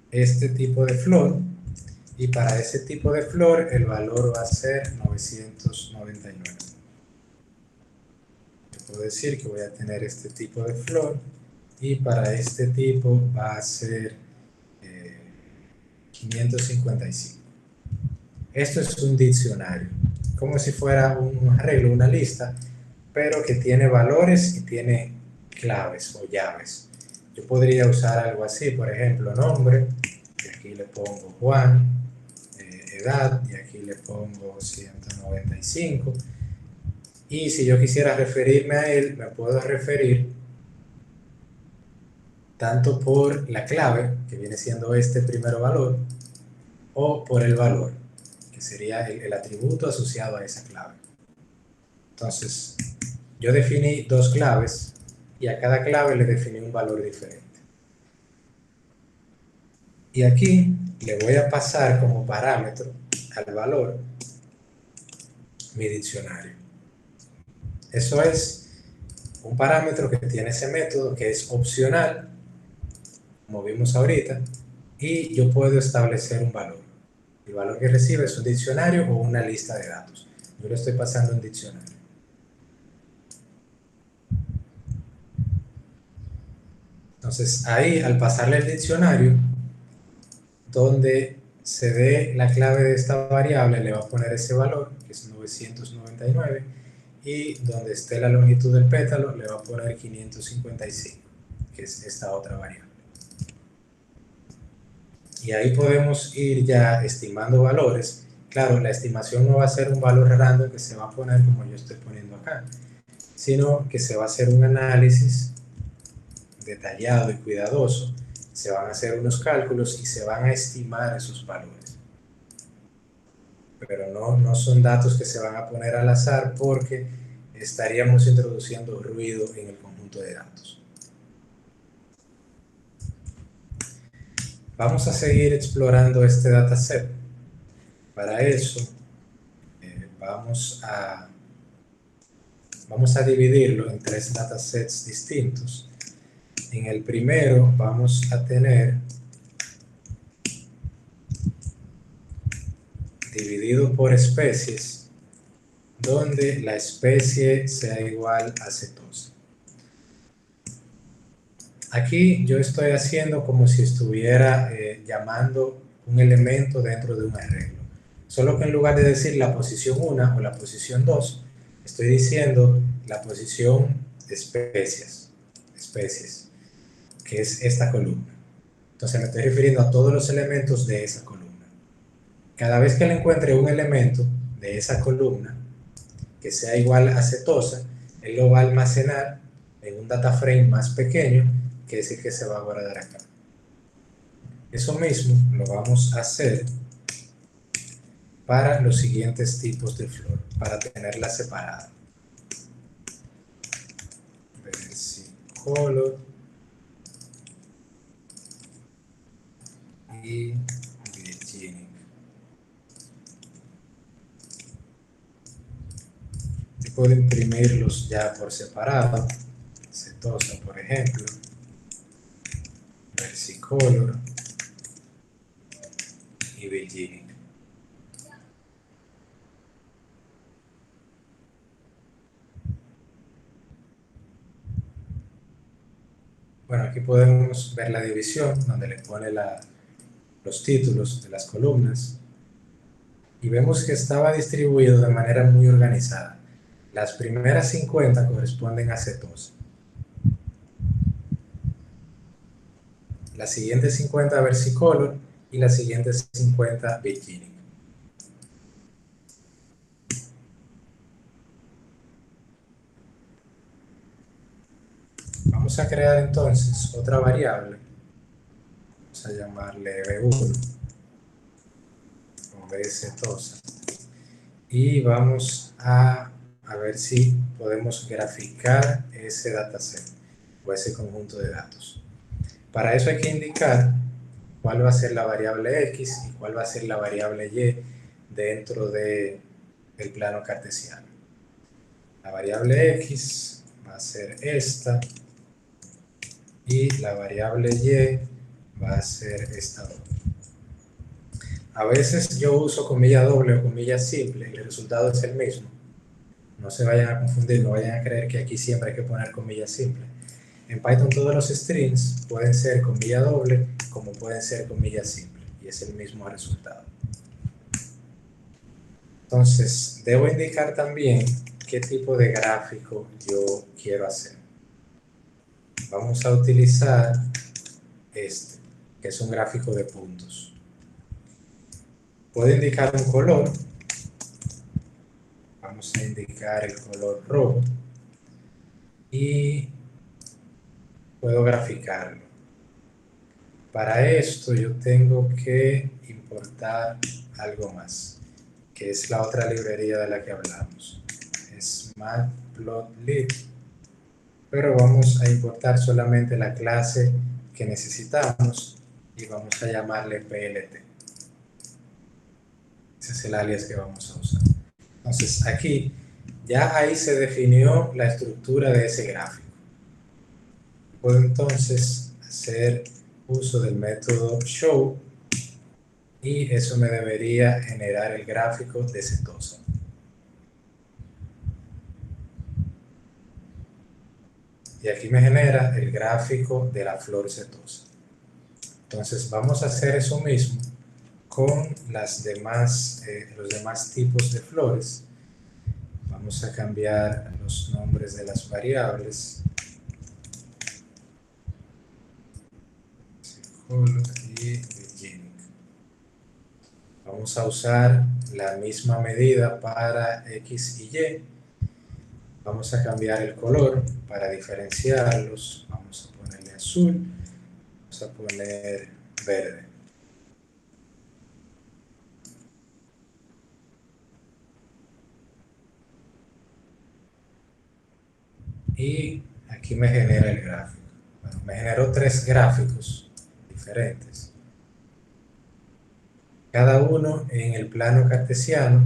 este tipo de flor, y para ese tipo de flor el valor va a ser 999. Yo puedo decir que voy a tener este tipo de flor, y para este tipo va a ser 555. Esto es un diccionario, como si fuera un arreglo, una lista, pero que tiene valores y tiene claves o llaves. Yo podría usar algo así, por ejemplo, nombre, y aquí le pongo Juan, edad, y aquí le pongo 195. Y si yo quisiera referirme a él, me puedo referir tanto por la clave, que viene siendo este primer valor, o por el valor, que sería el atributo asociado a esa clave. Entonces, yo definí dos claves y a cada clave le definí un valor diferente. Y aquí le voy a pasar como parámetro al valor mi diccionario. Eso es un parámetro que tiene ese método que es opcional, como vimos ahorita, y yo puedo establecer un valor. El valor que recibe es un diccionario o una lista de datos. Yo le estoy pasando un diccionario. Entonces ahí, al pasarle el diccionario, donde se dé la clave de esta variable, le va a poner ese valor, que es 999, y donde esté la longitud del pétalo, le va a poner 555, que es esta otra variable. Y ahí podemos ir ya estimando valores. Claro, la estimación no va a ser un valor random que se va a poner como yo estoy poniendo acá, sino que se va a hacer un análisis detallado y cuidadoso. Se van a hacer unos cálculos y se van a estimar esos valores. Pero no son datos que se van a poner al azar, porque estaríamos introduciendo ruido en el conjunto de datos. Vamos a seguir explorando este dataset. Para eso, vamos a dividirlo en tres datasets distintos. En el primero vamos a tener dividido por especies, donde la especie sea igual a cetosa. Aquí yo estoy haciendo como si estuviera llamando un elemento dentro de un arreglo. Solo que en lugar de decir la posición 1 o la posición 2, estoy diciendo la posición de especies. que es esta columna. Entonces me estoy refiriendo a todos los elementos de esa columna. Cada vez que le encuentre un elemento de esa columna que sea igual a setosa, él lo va a almacenar en un data frame más pequeño, que es el que se va a guardar acá. Eso mismo lo vamos a hacer para los siguientes tipos de flor, para tenerla separada. Versicolor y Virginic. Y puedo imprimirlos ya por separado. Setosa, por ejemplo. Versicolor y Virginic. Bueno, aquí podemos ver la división donde le pone los títulos de las columnas y vemos que estaba distribuido de manera muy organizada. Las primeras 50 corresponden a setosa, las siguientes 50 a versicolor y las siguientes 50 a Virginic. Vamos a crear entonces otra variable. Vamos a llamarle B1 o B setosa. Y vamos a ver si podemos graficar ese dataset o ese conjunto de datos. Para eso hay que indicar cuál va a ser la variable X y cuál va a ser la variable Y dentro del plano cartesiano. La variable X va a ser esta y la variable Y va a ser esta otra. A veces yo uso comilla doble o comilla simple y el resultado es el mismo. No se vayan a confundir, no vayan a creer que aquí siempre hay que poner comilla simple. En Python todos los strings pueden ser comilla doble como pueden ser comilla simple y es el mismo resultado. Entonces, debo indicar también qué tipo de gráfico yo quiero hacer. Vamos a utilizar este, que es un gráfico de puntos. Puedo indicar un color. Vamos a indicar el color rojo y puedo graficarlo. Para esto yo tengo que importar algo más, que es la otra librería de la que hablamos. Es Matplotlib, pero vamos a importar solamente la clase que necesitamos y vamos a llamarle PLT. Ese es el alias que vamos a usar. Entonces aquí ya ahí se definió la estructura de ese gráfico. Puedo entonces hacer uso del método show y eso me debería generar el gráfico de setosa. Y aquí me genera el gráfico de la flor setosa. Entonces vamos a hacer eso mismo con los demás tipos de flores. Vamos a cambiar los nombres de las variables. Y Virginic. Vamos a usar la misma medida para X y Y. Vamos a cambiar el color para diferenciarlos. Vamos a ponerle azul. Vamos a poner verde. Y aquí me genera el gráfico. Bueno, me generó 3 gráficos diferentes. Cada uno en el plano cartesiano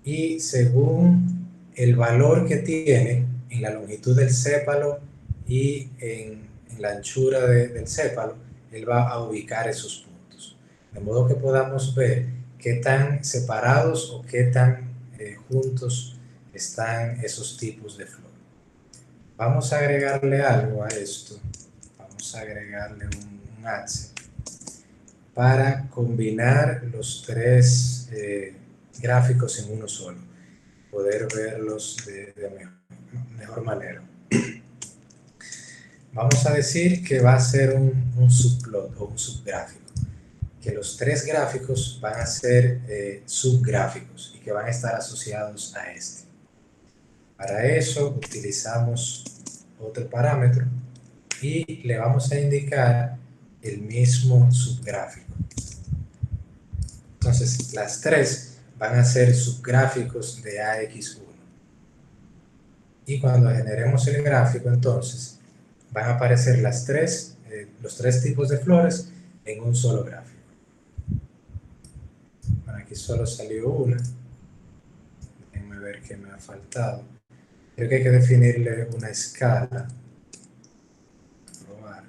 y según el valor que tiene en la longitud del sépalo y en la anchura del sépalo, él va a ubicar esos puntos. De modo que podamos ver qué tan separados o qué tan juntos están esos tipos de flor. Vamos a agregarle algo a esto. Vamos a agregarle un accent para combinar los 3 gráficos en uno solo. Poder verlos de mejor manera. Vamos a decir que va a ser un subplot o un subgráfico, que los tres gráficos van a ser subgráficos y que van a estar asociados a este. Para eso utilizamos otro parámetro y le vamos a indicar el mismo subgráfico. Entonces, las tres van a ser subgráficos de AX1. Y cuando generemos el gráfico, entonces, van a aparecer los tres tipos de flores en un solo gráfico. Bueno, aquí solo salió una. Déjenme ver qué me ha faltado. Creo que hay que definirle una escala. Probar.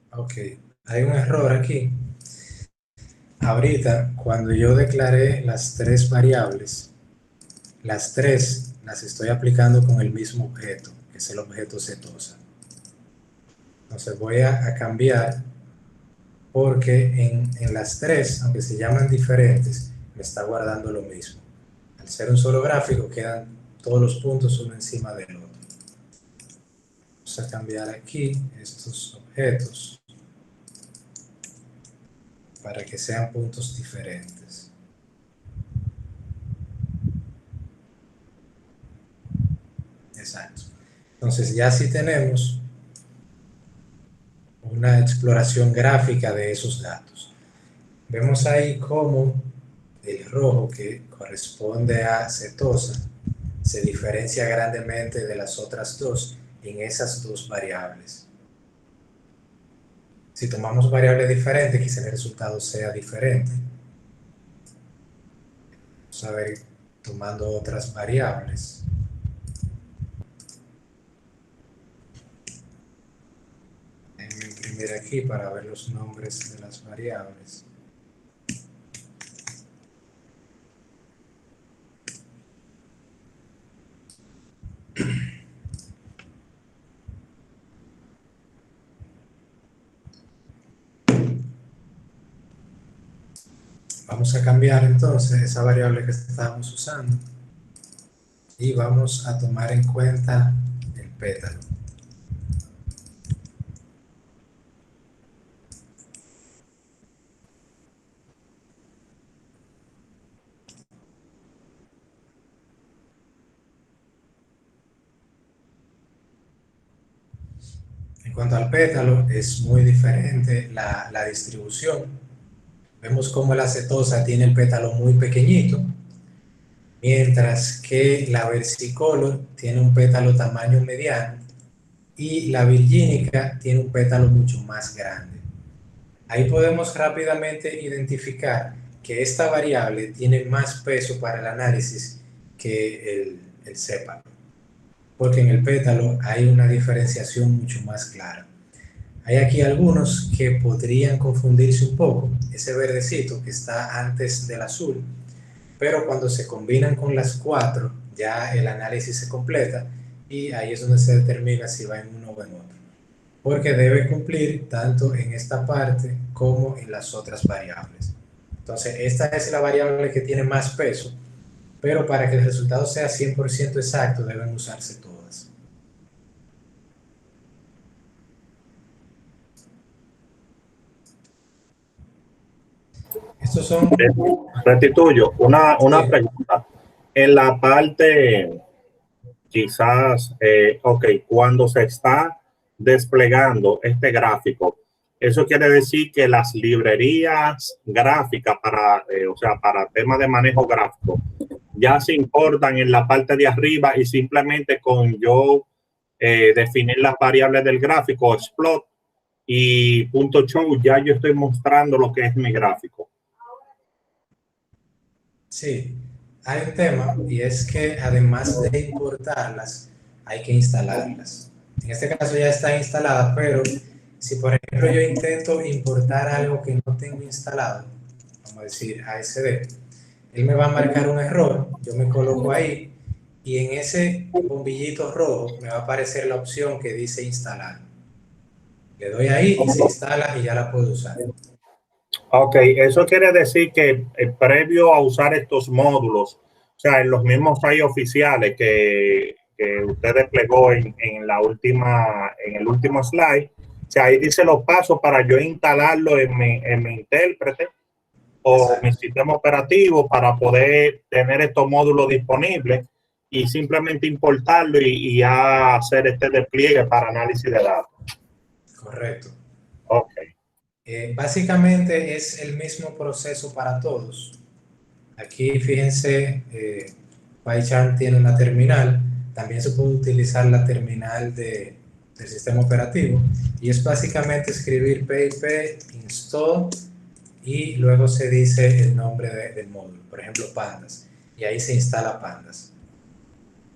Ok, hay un error aquí. Ahorita, cuando yo declaré las tres variables, las tres las estoy aplicando con el mismo objeto, que es el objeto setosa. Entonces voy a cambiar porque en las tres, aunque se llaman diferentes, me está guardando lo mismo. Al ser un solo gráfico, quedan todos los puntos uno encima del otro. Vamos a cambiar aquí estos objetos para que sean puntos diferentes. Exacto. Entonces ya sí tenemos una exploración gráfica de esos datos. Vemos ahí cómo el rojo, que corresponde a setosa, se diferencia grandemente de las otras dos en esas dos variables. Si tomamos variables diferentes, quizá el resultado sea diferente. Vamos a ver tomando otras variables. Déjenme imprimir aquí para ver los nombres de las variables. Vamos a cambiar entonces esa variable que estábamos usando y vamos a tomar en cuenta el pétalo. En cuanto al pétalo, es muy diferente la distribución. Vemos cómo la setosa tiene el pétalo muy pequeñito, mientras que la versicolor tiene un pétalo tamaño mediano y la virgínica tiene un pétalo mucho más grande. Ahí podemos rápidamente identificar que esta variable tiene más peso para el análisis que el sépalo, porque en el pétalo hay una diferenciación mucho más clara. Hay aquí algunos que podrían confundirse un poco, ese verdecito que está antes del azul, pero cuando se combinan con las cuatro, ya el análisis se completa y ahí es donde se determina si va en uno o en otro, porque debe cumplir tanto en esta parte como en las otras variables. Entonces, esta es la variable que tiene más peso, pero para que el resultado sea 100% exacto deben usarse todas. Estos son... Restituyo una Sí. pregunta. En la parte, quizás, ok, cuando se está desplegando este gráfico, eso quiere decir que las librerías gráficas para, o sea, para temas de manejo gráfico, ya se importan en la parte de arriba y simplemente con yo definir las variables del gráfico, explode y punto show, ya yo estoy mostrando lo que es mi gráfico. Sí, hay un tema y es que además de importarlas, hay que instalarlas. En este caso ya está instalada, pero si por ejemplo yo intento importar algo que no tengo instalado, vamos a decir ASD, él me va a marcar un error, yo me coloco ahí y en ese bombillito rojo me va a aparecer la opción que dice instalar. Le doy ahí y se instala y ya la puedo usar. Ok, eso quiere decir que previo a usar estos módulos, o sea, en los mismos hay oficiales que usted desplegó en la última, en el último slide, o sea, ahí dice los pasos para yo instalarlo en mi intérprete o Exacto. mi sistema operativo para poder tener estos módulos disponibles y simplemente importarlo y ya hacer este despliegue para análisis de datos. Correcto. Ok. Básicamente es el mismo proceso para todos. Aquí fíjense, PyCharm tiene una terminal, también se puede utilizar la terminal del sistema operativo y es básicamente escribir pip install y luego se dice el nombre del módulo, por ejemplo pandas, y ahí se instala pandas.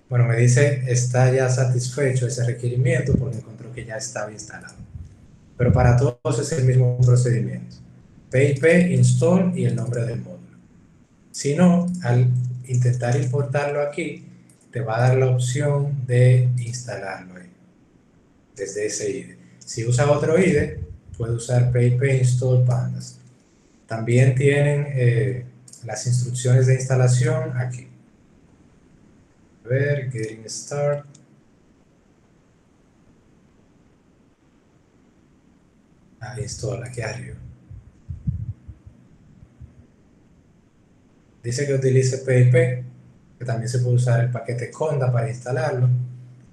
Bueno, me dice está ya satisfecho ese requerimiento porque encontró que ya estaba instalado. Pero para todos es el mismo procedimiento. pip install y el nombre del módulo. Si no, al intentar importarlo aquí, te va a dar la opción de instalarlo ahí, desde ese IDE. Si usa otro IDE, puede usar pip install pandas. También tienen las instrucciones de instalación aquí. A ver, getting start. Install, aquí arriba. Dice que utilice pip, que también se puede usar el paquete conda para instalarlo,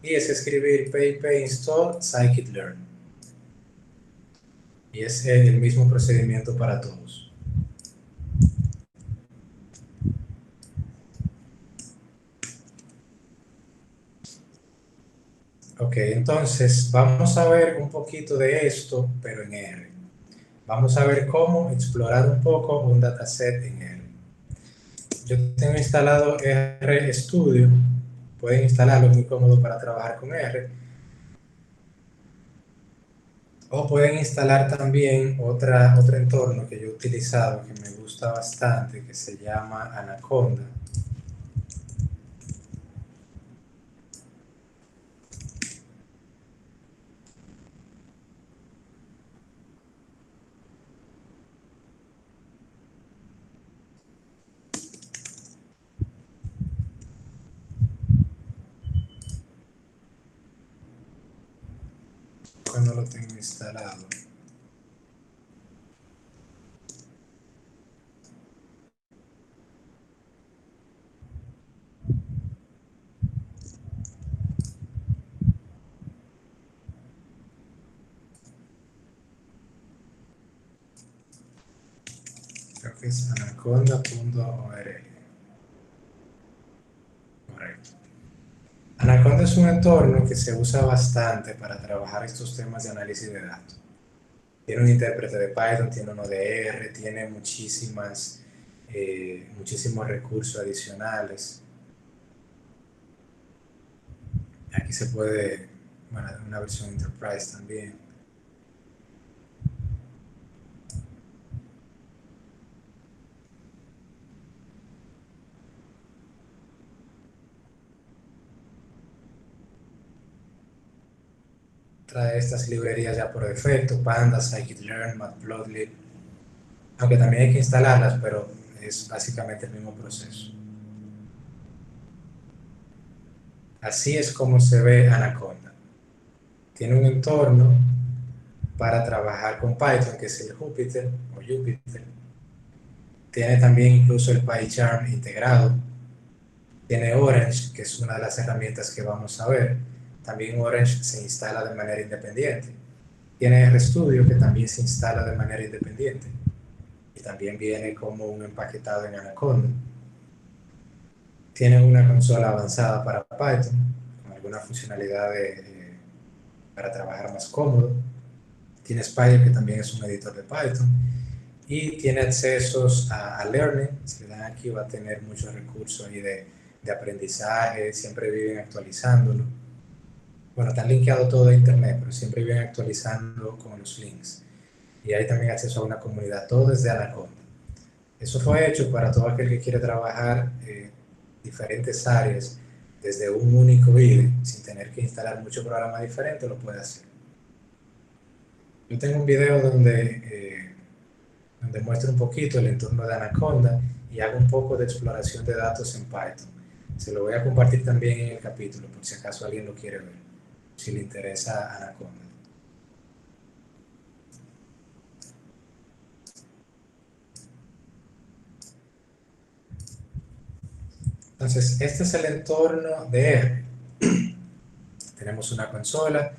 y es escribir pip install scikit-learn. Y es el mismo procedimiento para todos. Ok, entonces vamos a ver un poquito de esto, pero en R. Vamos a ver cómo explorar un poco un dataset en R. Yo tengo instalado RStudio, pueden instalarlo, es muy cómodo para trabajar con R. O pueden instalar también otro entorno que yo he utilizado que me gusta bastante, que se llama Anaconda. Cuando lo tengo instalado. Creo que es anaconda.org. Correcto. Anaconda es un entorno que se usa bastante para trabajar estos temas de análisis de datos. Tiene un intérprete de Python, tiene uno de R, tiene muchísimos recursos adicionales. Aquí se puede, bueno, una versión Enterprise también. Trae estas librerías ya por defecto, Pandas, scikit-learn, Matplotlib, aunque también hay que instalarlas, pero es básicamente el mismo proceso. Así es como se ve Anaconda. Tiene un entorno para trabajar con Python, que es el Jupyter o Jupyter. Tiene también incluso el PyCharm integrado. Tiene Orange, que es una de las herramientas que vamos a ver. También Orange se instala de manera independiente. Tiene RStudio, que también se instala de manera independiente. Y también viene como un empaquetado en Anaconda. Tienen una consola avanzada para Python, con alguna funcionalidad para trabajar más cómodo. Tiene Spyder, que también es un editor de Python. Y tiene accesos a Learning. Si le dan aquí va a tener muchos recursos ahí de aprendizaje, siempre viven actualizándolo. Bueno, están linkeados todo a internet, pero siempre viven actualizando con los links. Y hay también acceso a una comunidad, todo desde Anaconda. Eso fue hecho para todo aquel que quiere trabajar diferentes áreas desde un único IDE, sin tener que instalar muchos programas diferentes, lo puede hacer. Yo tengo un video donde muestro un poquito el entorno de Anaconda y hago un poco de exploración de datos en Python. Se lo voy a compartir también en el capítulo, por si acaso alguien lo quiere ver, si le interesa Anaconda. Entonces, este es el entorno de R. Tenemos una consola,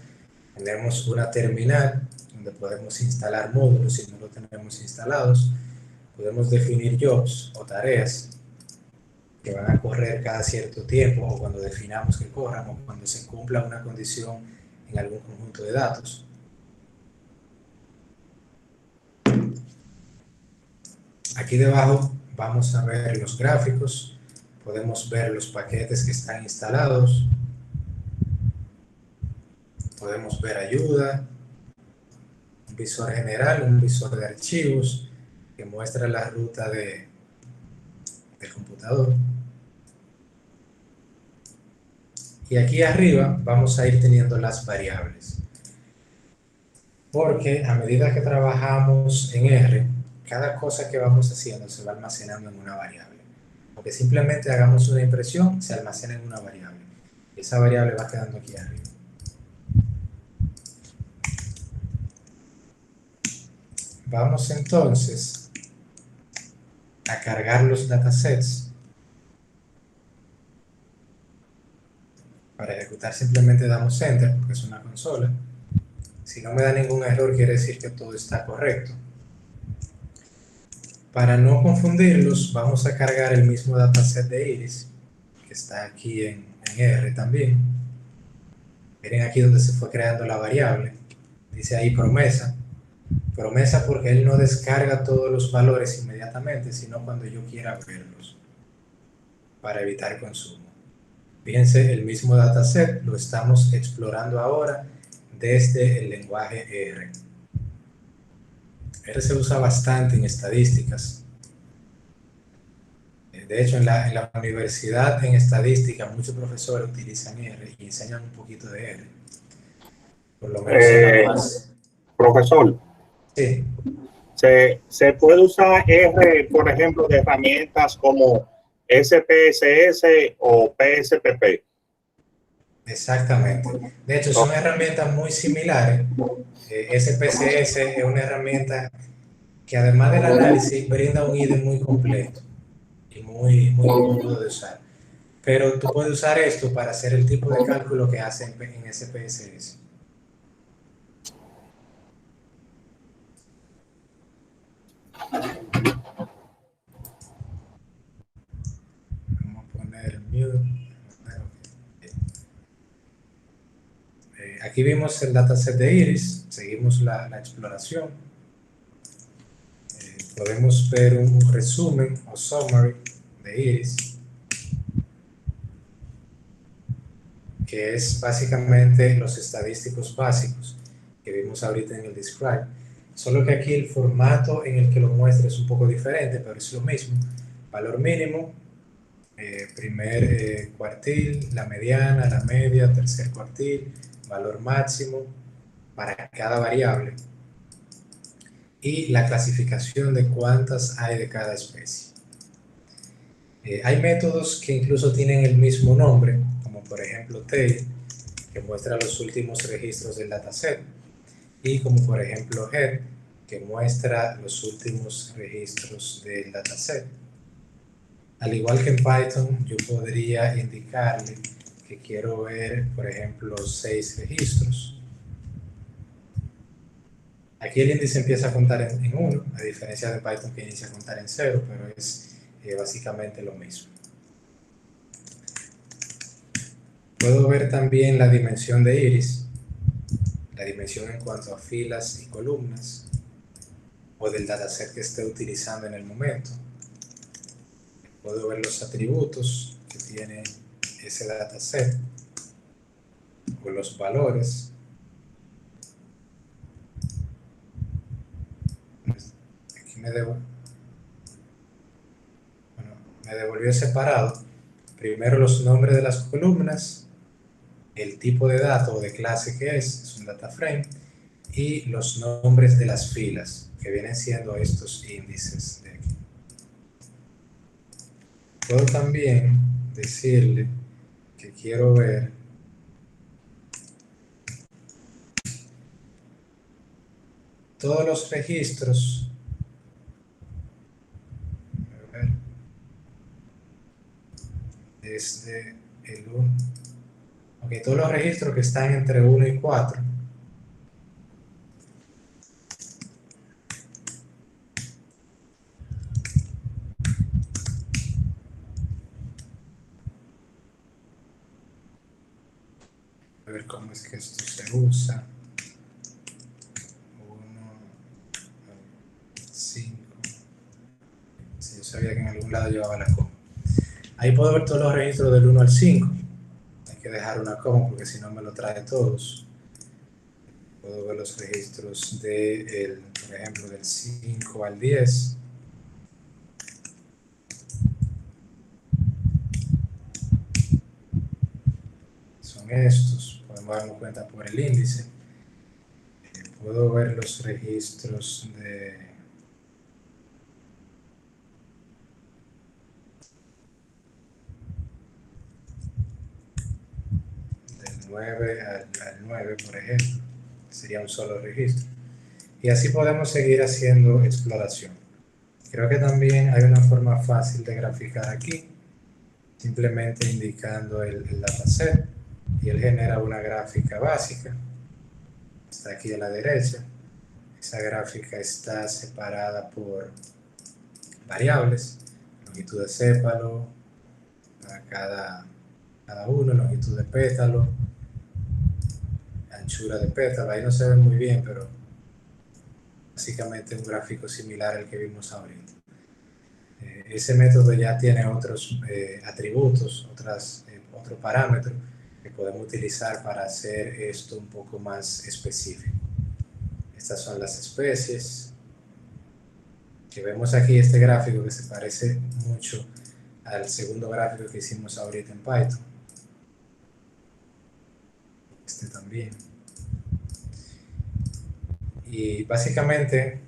tenemos una terminal donde podemos instalar módulos si no lo tenemos instalados. Podemos definir jobs o tareas que van a correr cada cierto tiempo o cuando definamos que corran o cuando se cumpla una condición en algún conjunto de datos. Aquí debajo vamos a ver los gráficos, podemos ver los paquetes que están instalados, podemos ver ayuda, un visor general, un visor de archivos que muestra la ruta del computador. Y aquí arriba vamos a ir teniendo las variables. Porque a medida que trabajamos en R, cada cosa que vamos haciendo se va almacenando en una variable. Aunque simplemente hagamos una impresión, se almacena en una variable. Y esa variable va quedando aquí arriba. Vamos entonces a cargar los datasets. Para ejecutar simplemente damos Enter, porque es una consola. Si no me da ningún error, quiere decir que todo está correcto. Para no confundirlos, vamos a cargar el mismo dataset de Iris, que está aquí en R también. Miren aquí donde se fue creando la variable. Dice ahí promesa. Promesa porque él no descarga todos los valores inmediatamente, sino cuando yo quiera verlos, para evitar consumo. Fíjense, el mismo dataset lo estamos explorando ahora desde el lenguaje R. R se usa bastante en estadísticas. De hecho, en la universidad, en estadística, muchos profesores utilizan R y enseñan un poquito de R. Por lo menos en la base. Profesor, Sí. ¿se puede usar R, por ejemplo, de herramientas como SPSS o PSPP? Exactamente. De hecho, son herramientas muy similares. SPSS es una herramienta que además del análisis brinda un IDE muy completo y muy cómodo de usar. Pero tú puedes usar esto para hacer el tipo de cálculo que hacen en SPSS. Vamos a poner mute. Aquí vimos el dataset de Iris, seguimos la exploración. Podemos ver un resumen o summary de Iris, que es básicamente los estadísticos básicos que vimos ahorita en el describe. Solo que aquí el formato en el que lo muestra es un poco diferente, pero es lo mismo. Valor mínimo, primer cuartil, la mediana, la media, tercer cuartil, valor máximo para cada variable y la clasificación de cuántas hay de cada especie. Hay métodos que incluso tienen el mismo nombre, como por ejemplo tail, que muestra los últimos registros del dataset, y como por ejemplo head, que muestra los últimos registros del dataset. Al igual que en Python, yo podría indicarle que quiero ver, por ejemplo, 6 registros. Aquí el índice empieza a contar en 1, a diferencia de Python que inicia a contar en 0, pero es básicamente lo mismo. Puedo ver también la dimensión de iris, la dimensión en cuanto a filas y columnas, o del dataset que esté utilizando en el momento. Puedo ver los atributos que tiene ese dataset, o los valores. Aquí me devolvió separado. Primero los nombres de las columnas, el tipo de dato o de clase que es un data frame, y los nombres de las filas, que vienen siendo estos índices de aquí. Puedo también decirle que quiero ver todos los registros, a ver, desde el 1, ok, todos los registros que están entre 1 y 4. A ver cómo es que esto se usa. 1, 5. Sí, yo sabía que en algún lado llevaba la coma. Ahí puedo ver todos los registros del 1 al 5. Hay que dejar una coma porque si no me lo trae todos. Puedo ver los registros por ejemplo, del 5 al 10. Son estos. Podemos darnos cuenta por el índice. Puedo ver los registros del 9 al 9, por ejemplo. Sería un solo registro. Y así podemos seguir haciendo exploración. Creo que también hay una forma fácil de graficar aquí, simplemente indicando el dataset, y él genera una gráfica básica. Está aquí a la derecha. Esa gráfica está separada por variables, longitud de sépalo para cada uno, longitud de pétalo, anchura de pétalo. Ahí no se ve muy bien, pero básicamente un gráfico similar al que vimos ahorita. Ese método ya tiene otros atributos, otros parámetros que podemos utilizar para hacer esto un poco más específico. Estas son las especies que vemos aquí. Este gráfico que se parece mucho al segundo gráfico que hicimos ahorita en Python. Este también. Y básicamente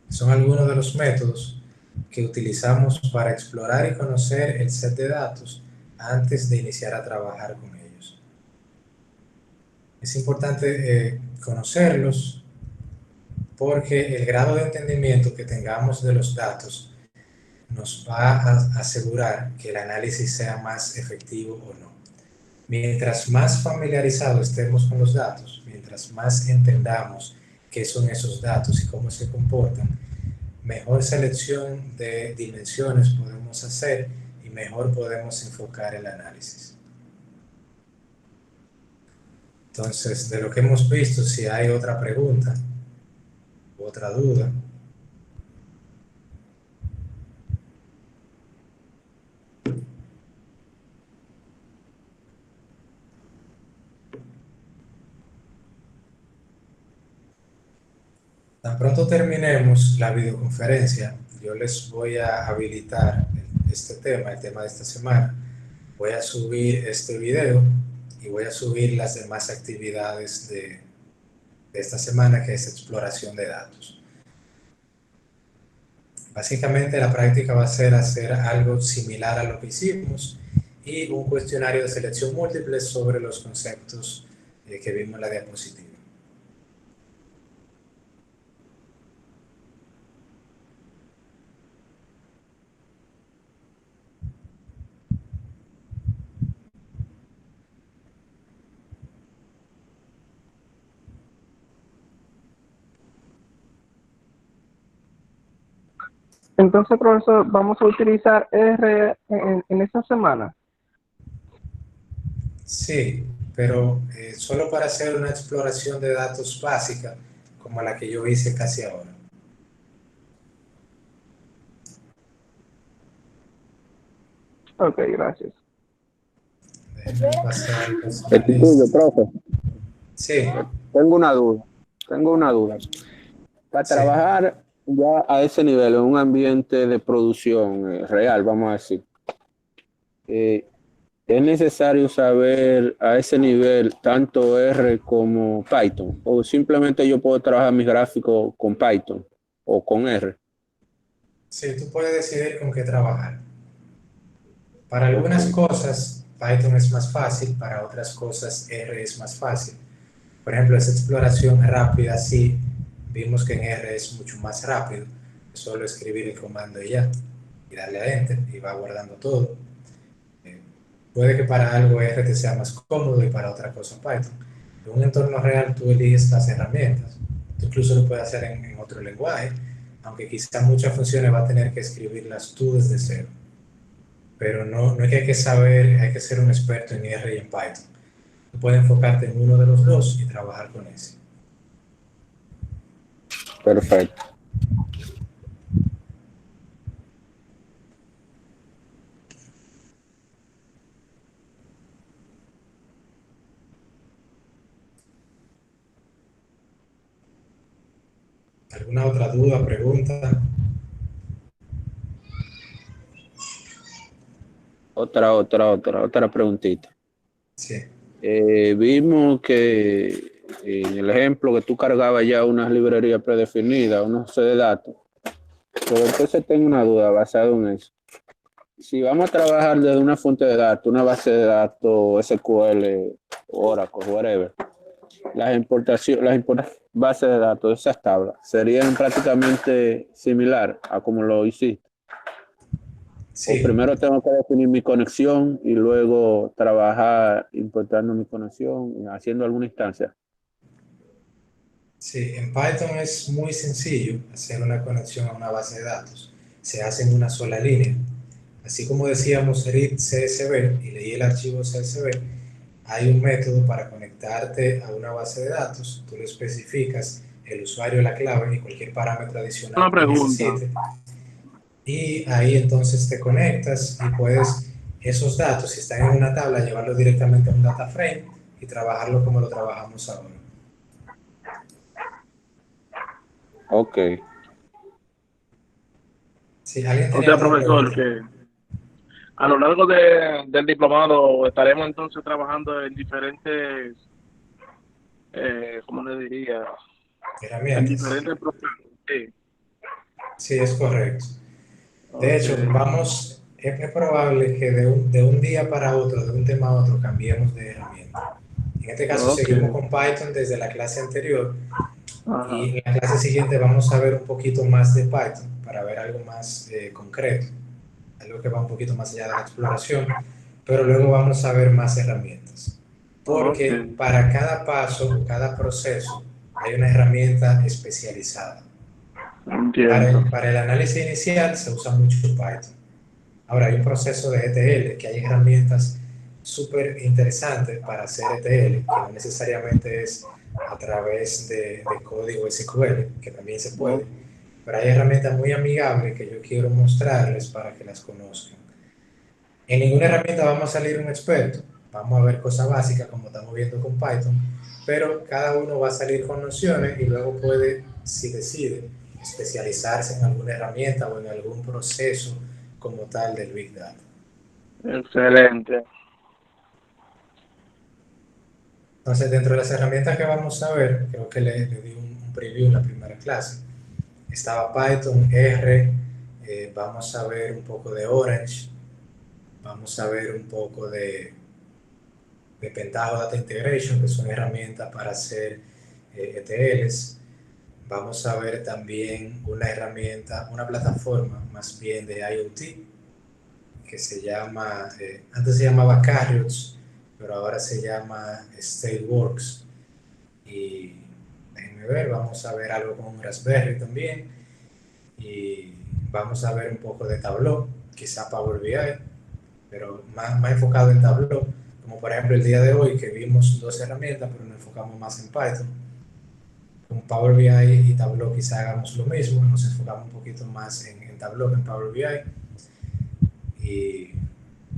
son algunos de los métodos que utilizamos para explorar y conocer el set de datos antes de iniciar a trabajar con ellos. Es importante conocerlos porque el grado de entendimiento que tengamos de los datos nos va a asegurar que el análisis sea más efectivo o no. Mientras más familiarizados estemos con los datos, mientras más entendamos qué son esos datos y cómo se comportan, mejor selección de dimensiones podemos hacer y mejor podemos enfocar el análisis. Entonces, de lo que hemos visto, si hay otra pregunta, otra duda. Tan pronto terminemos la videoconferencia, yo les voy a habilitar este tema, el tema de esta semana. Voy a subir este video y voy a subir las demás actividades de esta semana, que es exploración de datos. Básicamente la práctica va a ser hacer algo similar a lo que hicimos y un cuestionario de selección múltiple sobre los conceptos que vimos en la diapositiva. Entonces, profesor, vamos a utilizar R en esta semana. Sí, pero solo para hacer una exploración de datos básica, como la que yo hice casi ahora. Ok, gracias. Déjenme pasar los Tuyo, listas. profe. Sí, Tengo una duda. Tengo una duda. Para sí. trabajar ya a ese nivel, en un ambiente de producción real, vamos a decir, eh, ¿es necesario saber a ese nivel tanto R como Python? ¿O simplemente yo puedo trabajar mis gráficos con Python o con R? Sí, tú puedes decidir con qué trabajar. Para Ok, algunas cosas, Python es más fácil, para otras cosas, R es más fácil. Por ejemplo, esa exploración rápida, sí, vimos que en R es mucho más rápido. Es solo escribir el comando y ya, y darle a Enter, y va guardando todo. Eh, Puede que para algo R te sea más cómodo y para otra cosa Python. En un entorno real tú eliges las herramientas. Tú incluso lo puedes hacer en otro lenguaje, aunque quizá muchas funciones va a tener que escribirlas tú desde cero. Pero no es que hay que saber, hay que ser un experto en R y en Python. Tú puedes enfocarte en uno de los dos y trabajar con ese. perfecto. ¿Alguna otra duda, pregunta? Otra preguntita. Sí, Vimos que en el ejemplo que tú cargabas ya unas librerías predefinidas, unos C de datos, pero entonces tengo una duda basada en eso. Si vamos a trabajar desde una fuente de datos, una base de datos SQL, Oracle, whatever, bases de datos, esas tablas, serían prácticamente similar a como lo hiciste. O sí, primero tengo que definir mi conexión y luego trabajar importando mi conexión, haciendo alguna instancia. sí. En Python es muy sencillo hacer una conexión a una base de datos. Se hace en una sola línea. Así como decíamos read CSV y leí el archivo CSV, hay un método para conectarte a una base de datos. Tú lo especificas, el usuario, la clave y cualquier parámetro Una adicional que pregunta. necesite. Y ahí entonces te conectas y puedes esos datos, si están en una tabla, llevarlos directamente a un data frame y trabajarlo como lo trabajamos ahora. Ok, Si alguien O tenía sea, otra profesor, pregunta. que a lo largo del diplomado estaremos entonces trabajando en diferentes, ¿cómo le diría? En Herramientas. diferentes procesos. Sí. Sí, es correcto. De Ok. hecho, es probable que de un día para otro, de un tema a otro, cambiemos de herramienta. En este caso, Ok. seguimos con Python desde la clase anterior Ajá. y en la clase siguiente vamos a ver un poquito más de Python para ver algo más concreto, algo que va un poquito más allá de la exploración, pero luego vamos a ver más herramientas. Ok. Porque para cada paso, cada proceso, hay una herramienta especializada. Entiendo. Para el análisis inicial se usa mucho Python. Ahora hay un proceso de ETL, que hay herramientas súper interesantes para hacer ETL, que no necesariamente es a través de código SQL, que también se puede, pero hay herramientas muy amigables que yo quiero mostrarles para que las conozcan. En ninguna herramienta vamos a salir un experto, vamos a ver cosas básicas como estamos viendo con Python, pero cada uno va a salir con nociones y luego puede, si decide, especializarse en alguna herramienta o en algún proceso como tal del Big Data. Excelente. Entonces, dentro de las herramientas que vamos a ver, creo que le di un preview en la primera clase. Estaba Python, R, vamos a ver un poco de Orange, vamos a ver un poco de Pentaho Data Integration, que son herramientas para hacer ETLs. Vamos a ver también una herramienta, una plataforma más bien de IoT, que se llama, antes se llamaba Carriots, pero ahora se llama StateWorks. Y déjenme ver, vamos a ver algo con un Raspberry también. Y vamos a ver un poco de Tableau, quizá Power BI, pero más enfocado en Tableau. como por ejemplo el día de hoy que vimos dos herramientas, pero nos enfocamos más en Python. Con Power BI y Tableau quizá hagamos lo mismo, nos enfocamos un poquito más en Tableau que en Power BI. Y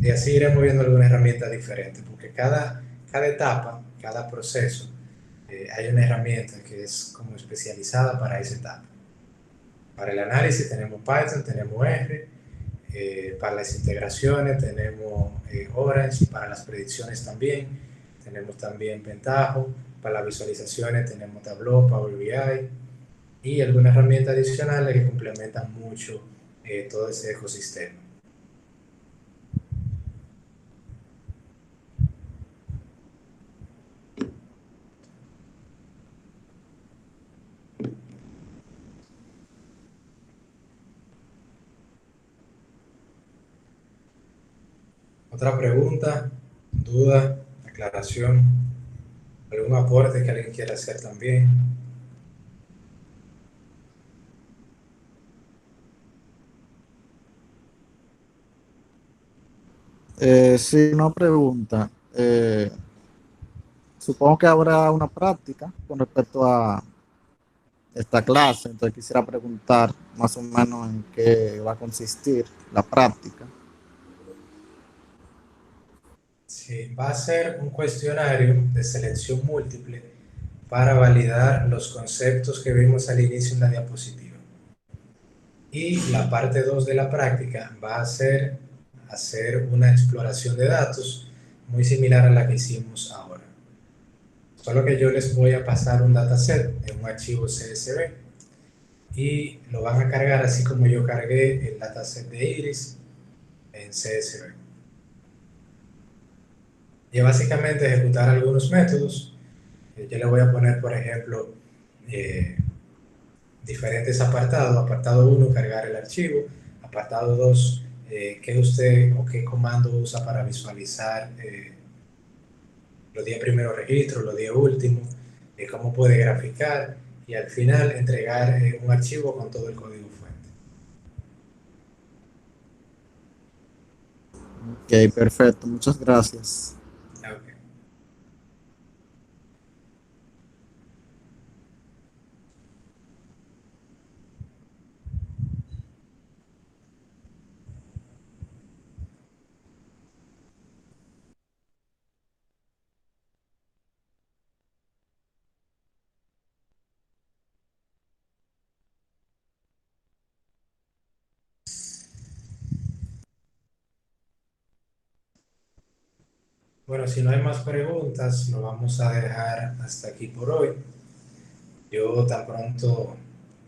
así iremos viendo alguna herramienta diferente, porque cada etapa, cada proceso, hay una herramienta que es como especializada para esa etapa. Para el análisis tenemos Python, tenemos R, para las integraciones tenemos Orange, para las predicciones también, tenemos también Pentaho, para las visualizaciones tenemos Tableau, Power BI y algunas herramientas adicionales que complementan mucho todo ese ecosistema. ¿Otra pregunta, duda, aclaración, algún aporte que alguien quiera hacer también? Sí, una pregunta. Supongo que habrá una práctica con respecto a esta clase, entonces quisiera preguntar más o menos en qué va a consistir la práctica. Sí, va a ser un cuestionario de selección múltiple para validar los conceptos que vimos al inicio en la diapositiva. Y la parte 2 de la práctica va a ser hacer una exploración de datos muy similar a la que hicimos ahora. Solo que yo les voy a pasar un dataset en un archivo CSV y lo van a cargar así como yo cargué el dataset de Iris en CSV. Y básicamente ejecutar algunos métodos. Yo le voy a poner, por ejemplo, diferentes apartados. Apartado 1, cargar el archivo. Apartado 2, qué usted o qué comando usa para visualizar los 10 primeros registros, los 10 últimos, cómo puede graficar y al final entregar un archivo con todo el código fuente. Ok, perfecto. Muchas gracias. Okay. Bueno, si no hay más preguntas, lo vamos a dejar hasta aquí por hoy. Yo tan pronto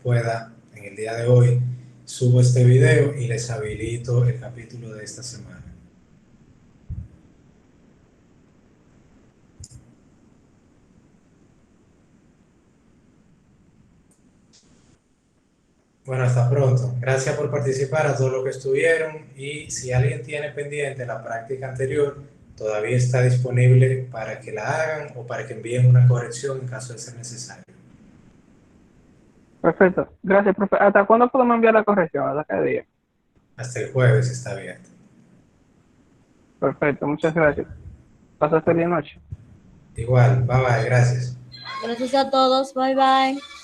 pueda, en el día de hoy, subo este video y les habilito el capítulo de esta semana. Bueno, hasta pronto. Gracias por participar a todos los que estuvieron y si alguien tiene pendiente la práctica anterior, todavía está disponible para que la hagan o para que envíen una corrección en caso de ser necesario. Perfecto. Gracias, profe. ¿Hasta cuándo podemos enviar la corrección? ¿Hasta qué día? Hasta el jueves está abierto. Perfecto. Muchas gracias. Pasa feliz noche. Igual, bye bye, gracias. Gracias a todos. Bye bye.